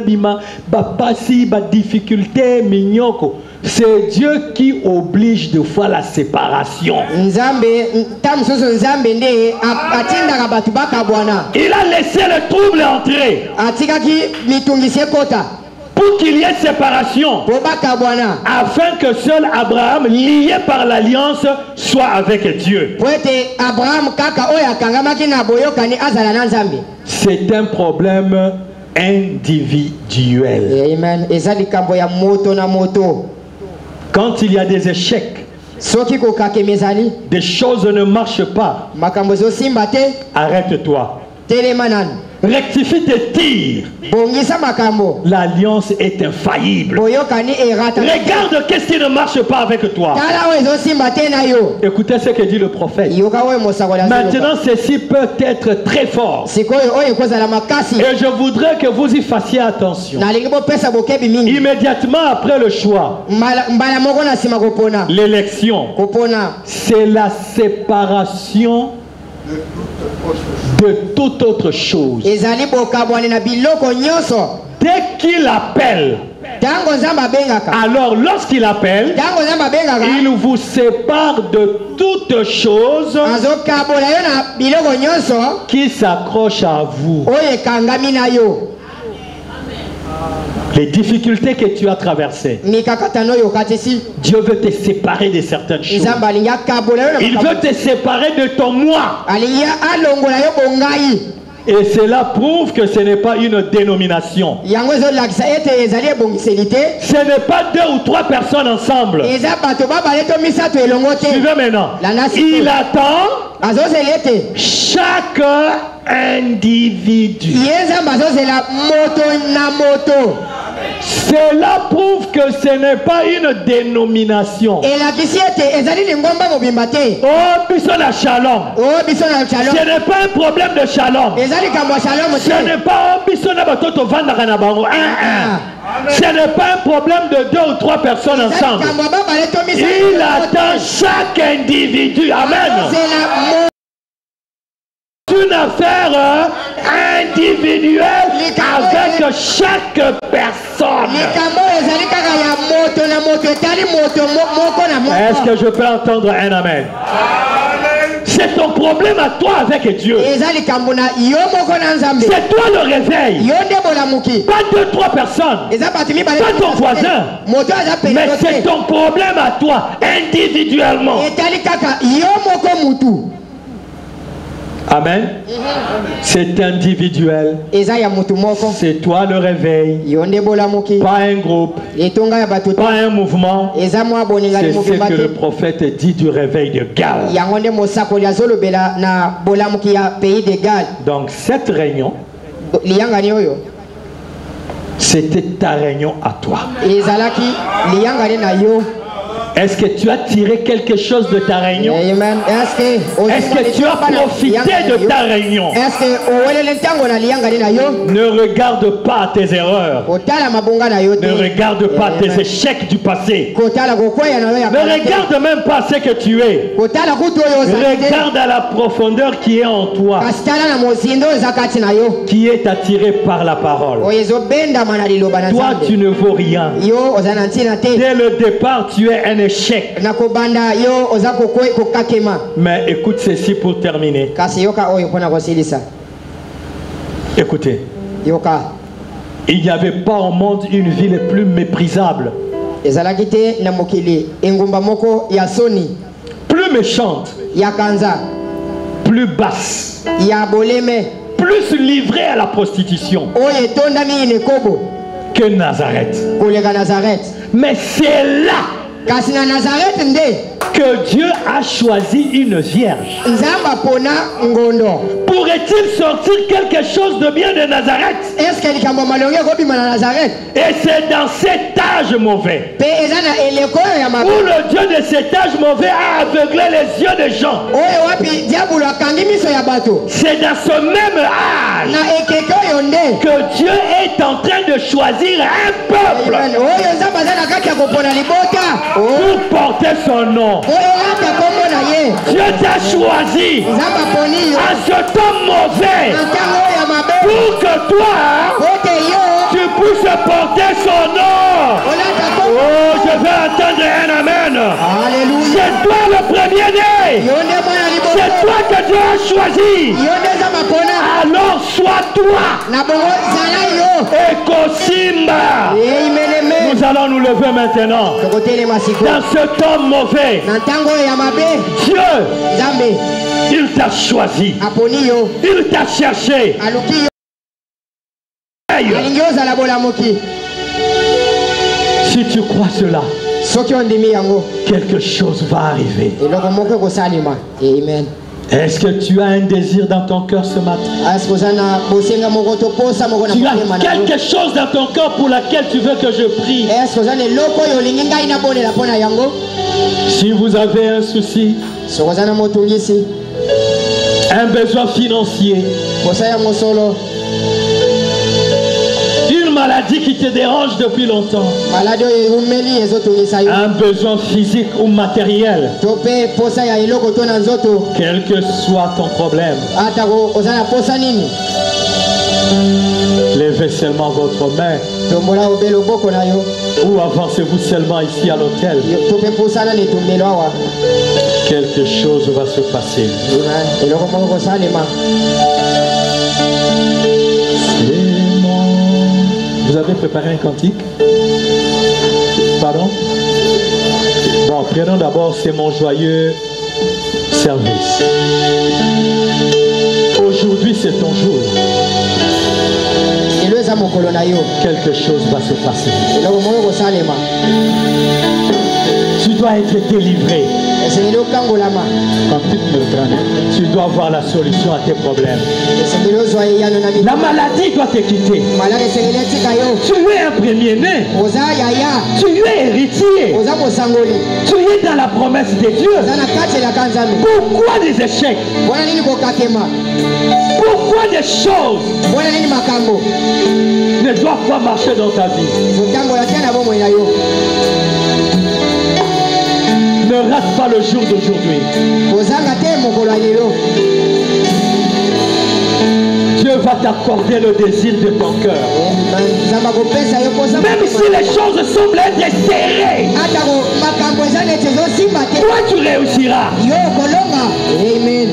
bima bapasi ba difficulté mignoko. C'est Dieu qui oblige de faire la séparation. Il a laissé le trouble entrer. Pour qu'il y ait séparation. Afin que seul Abraham, lié par l'alliance, soit avec Dieu. C'est un problème individuel. Amen. Quand il y a des échecs, des choses ne marchent pas, arrête-toi. Rectifie tes tirs. L'alliance est infaillible. Regarde qu'est-ce qui ne marche pas avec toi. Écoutez ce que dit le prophète. Maintenant, ceci peut être très fort. Et je voudrais que vous y fassiez attention. Immédiatement après le choix, l'élection, c'est la séparation de toute autre chose. Dès qu'il appelle, alors lorsqu'il appelle, il vous sépare de toute chose qui s'accroche à vous. Les difficultés que tu as traversées, Dieu veut te séparer de certaines choses. Il veut te séparer de ton moi. Et cela prouve que ce n'est pas une dénomination. Ce n'est pas 2 ou 3 personnes ensemble. Suivez maintenant. Il attend azozela ete chaque individu. ye nzambe azozela moto na moto. Cela prouve que ce n'est pas une dénomination. elakisi ete ezali lingomba mobimba te. Oh, biso na shalom. o biso na Ce shalom n'est pas un problème de shalom. ezali likambo ya shalom Ce te. n'est pas oh, biso na batoto vandaka na bango. Ce n'est pas un problème de 2 ou 3 personnes ezali ensemble. likambo ya babale to miso. Il attend chaque individu. Amen. azozela Une affaire individuelle avec chaque personne. likambo ezali kaka ya moto na moto etali moto moko na Est-ce moko. que je peux entendre un amen? C'est ton problème à toi avec Dieu. eza likambo na yo moko na nzambe. C'est toi le réveil. yo nde bolamuki. Pas 2, 3 personnes. eza bato mibale Pas ton voisin. moto aza Mais pene c'est ton problème à toi, individuellement. etali kaka yo moko mutu. Amen. C'est individuel. eza ya mutu moko. C'est toi le réveil. yo nde bolamuki. Pas un groupe. etonga ya bato te. Pas un mouvement. eza mwa boningani C'est ce mobimba que le te. prophète dit du réveil de Galles. yango nde mosakoli azolobela na bolamuki ya pays de Galles. Donc cette réunion, liyangani oyo c'était ta réunion à toi. ezalaki liyangani na yo. Est-ce que tu as tiré quelque chose de ta réunion? Amen. Est-ce que tu as profité de ta réunion? Ne regarde pas tes erreurs. Ne regarde pas tes échecs du passé. Ne regarde même pas ce que tu es. Regarde à la profondeur qui est en toi, qui est attiré par la parole. Toi, tu ne vaux rien. Dès le départ, tu es un échec. Mais écoute ceci pour terminer. Écoutez. Il n'y avait pas au monde une ville plus méprisable, plus méchante, plus basse, plus livrée à la prostitution que Nazareth. Mais c'est là que Dieu a choisi une vierge. Pourrait-il sortir quelque chose de bien de Nazareth? Et c'est dans cet âge mauvais où le Dieu de cet âge mauvais a aveuglé les yeux des gens. C'est dans ce même âge que Dieu est en train de choisir un peuple pour porter son nom. Dieu t'a choisi à ce temps mauvais pour que toi tu puisses porter son nom. Oh, je vais entendre un amen. C'est toi le premier-né. C'est toi que Dieu a choisi. Alors sois toi. Ekosimba. Nous allons nous lever maintenant. Dans ce temps mauvais, Dieu, il t'a choisi. Il t'a cherché. Si tu crois cela, quelque chose va arriver. Amen. Est-ce que tu as un désir dans ton cœur ce matin? Tu as quelque chose dans ton cœur pour laquelle tu veux que je prie? Si vous avez un souci, un besoin financier, une maladie qui te dérange depuis longtemps, un besoin physique ou matériel, quel que soit ton problème, levez seulement votre main ou avancez-vous seulement ici à l'hôtel. Quelque chose va se passer. Vous avez préparé un cantique? Pardon? Bon, prenons d'abord C'est mon joyeux service. Aujourd'hui, c'est ton jour. Quelque chose va se passer. Tu dois être délivré. esengeli okangolama Tu dois voir la solution à tes problèmes. esengeli ozwa eyano na La maladie doit te quitter. maladi esengeli etika yo Tu es un premier-né. oza yaya Tu es héritier. oza mosangoli Tu es dans la promesse de Dieu. oza na kati elaka nzambe Pourquoi des échecs? mpona nini kokakema Pourquoi des choses mpona nini makambo ne doivent pas marcher dans ta vie? ezotambola te na bomoi na yo Ne rate pas le jour d'aujourd'hui. kozanga te mokolo ya lelo Dieu va t'accorder le désir de ton cœur. nzambe akopesa yo posa Même si les choses semblent être serrées, atako makambo eza neti ezosimba te toi tu réussiras. yo okolonga amen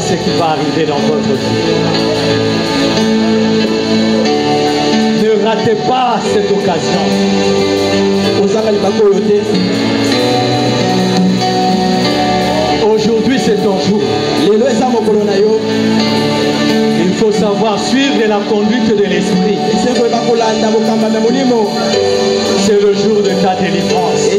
ce qui va arriver dans votre vie. Ne ratez pas cette occasion. Aujourd'hui c'est ton jour. Il faut savoir suivre la conduite de l'esprit. C'est le jour de ta délivrance.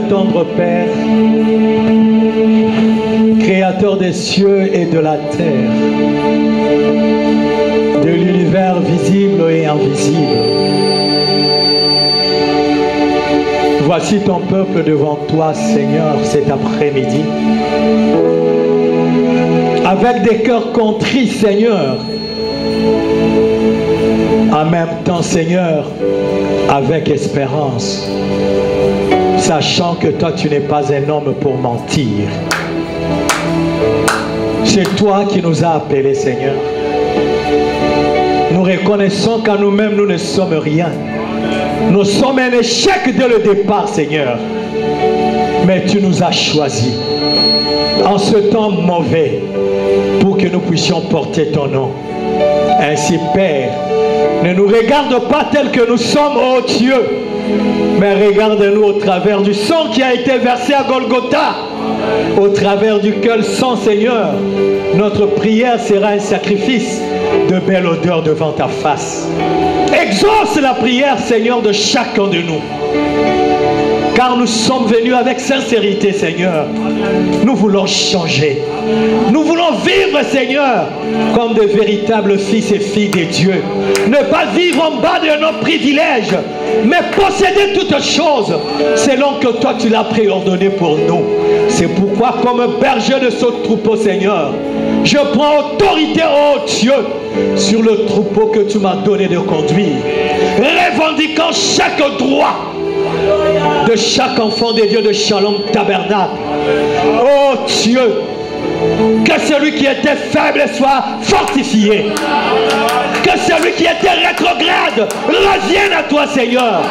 tendre Père, Créateur des cieux et de la terre, de l'univers visible et invisible. Voici ton peuple devant toi, Seigneur, cet après-midi. Avec des cœurs contrits, Seigneur. En même temps, Seigneur, avec espérance. Sachant que toi, tu n'es pas un homme pour mentir. C'est toi qui nous as appelés, Seigneur. Nous reconnaissons qu'à nous-mêmes, nous ne sommes rien. Nous sommes un échec dès le départ, Seigneur. Mais tu nous as choisis en ce temps mauvais pour que nous puissions porter ton nom. Ainsi, Père, ne nous regarde pas tels que nous sommes, ô Dieu, mais regarde-nous au travers du sang qui a été versé à Golgotha, au travers duquel sang, Seigneur, notre prière sera un sacrifice de belle odeur devant ta face. Exauce la prière, Seigneur, de chacun de nous. Car nous sommes venus avec sincérité, Seigneur. Nous voulons changer. Nous voulons vivre, Seigneur, comme de véritables fils et filles de Dieu. Ne pas vivre en bas de nos privilèges, mais posséder toutes choses selon que toi tu l'as préordonné pour nous. C'est pourquoi, comme berger de ce troupeau, Seigneur, je prends autorité, ô Dieu, sur le troupeau que tu m'as donné de conduire, revendiquant chaque droit de chaque enfant de Dieu de Shalom Tabernacle. Oh Dieu, que celui qui était faible soit fortifié, que celui qui était rétrograde revienne à toi, Seigneur,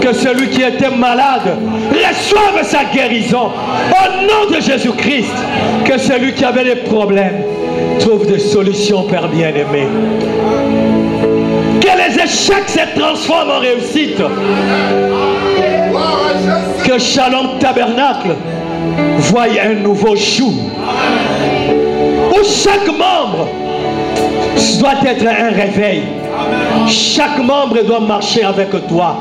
que celui qui était malade reçoive sa guérison au nom de Jésus-Christ, que celui qui avait des problèmes trouve des solutions, Père bien-aimé. Que les échecs se transforment en réussite. Que Shalom Tabernacle voie un nouveau jour où chaque membre doit être un réveil. Chaque membre doit marcher avec toi.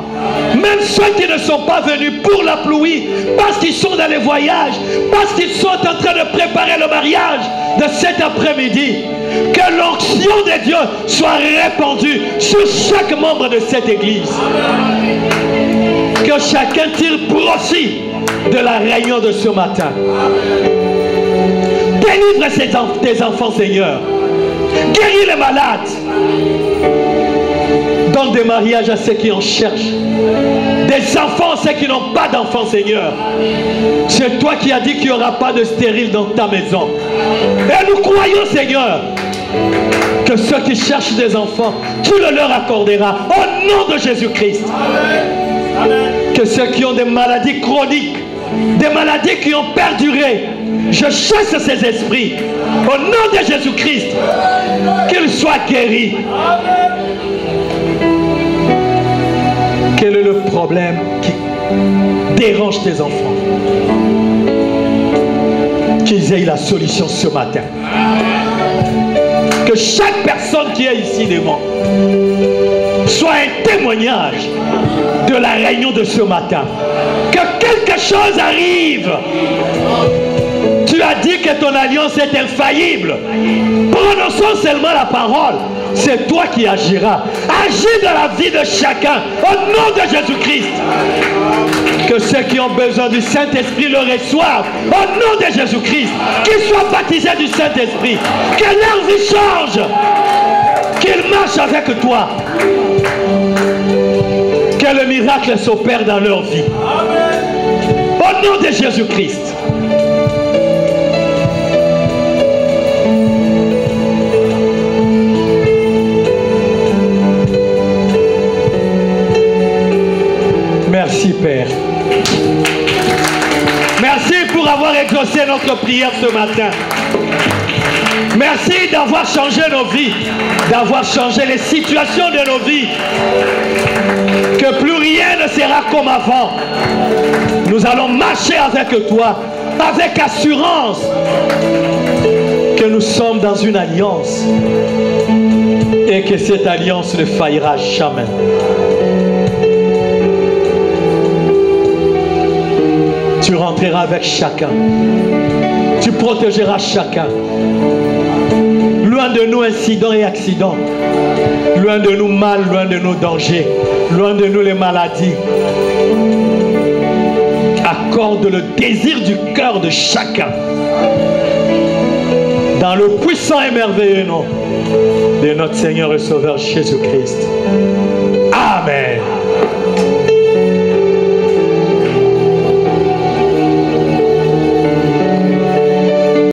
Même ceux qui ne sont pas venus pour la pluie, parce qu'ils sont dans les voyages, parce qu'ils sont en train de préparer le mariage de cet après-midi. Que l'onction de Dieu soit répandue sur chaque membre de cette église. Que chacun tire profit de la réunion de ce matin. Délivre tes enfants, Seigneur. Guéris les malades. Donne des mariages à ceux qui en cherchent. Des enfants à ceux qui n'ont pas d'enfants, Seigneur. C'est toi qui as dit qu'il n'y aura pas de stérile dans ta maison. Et nous croyons, Seigneur, que ceux qui cherchent des enfants, tu le leur accorderas au nom de Jésus-Christ. Que ceux qui ont des maladies chroniques, des maladies qui ont perduré, je chasse ces esprits au nom de Jésus-Christ, qu'ils soient guéris. Quel est le problème qui dérange tes enfants? Qu'ils aient la solution ce matin. Que chaque personne qui est ici devant soit un témoignage de la réunion de ce matin. Que quelque chose arrive. Tu as dit que ton alliance est infaillible. Prononçons seulement la parole. C'est toi qui agiras. Agis dans la vie de chacun au nom de Jésus-Christ. Que ceux qui ont besoin du Saint-Esprit le reçoivent au nom de Jésus-Christ. Qu'ils soient baptisés du Saint-Esprit. Que leur vie change. Qu'ils marchent avec toi. Que le miracle s'opère dans leur vie. Au nom de Jésus-Christ. Merci Père. Merci pour avoir exaucé notre prière ce matin. Merci d'avoir changé nos vies, d'avoir changé les situations de nos vies. Que plus rien ne sera comme avant. Nous allons marcher avec toi, avec assurance, que nous sommes dans une alliance et que cette alliance ne faillira jamais. Tu rentreras avec chacun. Tu protégeras chacun. Loin de nous incidents et accidents. Loin de nous mal, loin de nous dangers. Loin de nous les maladies. Accorde le désir du cœur de chacun. Dans le puissant et merveilleux nom de notre Seigneur et Sauveur Jésus-Christ. Amen.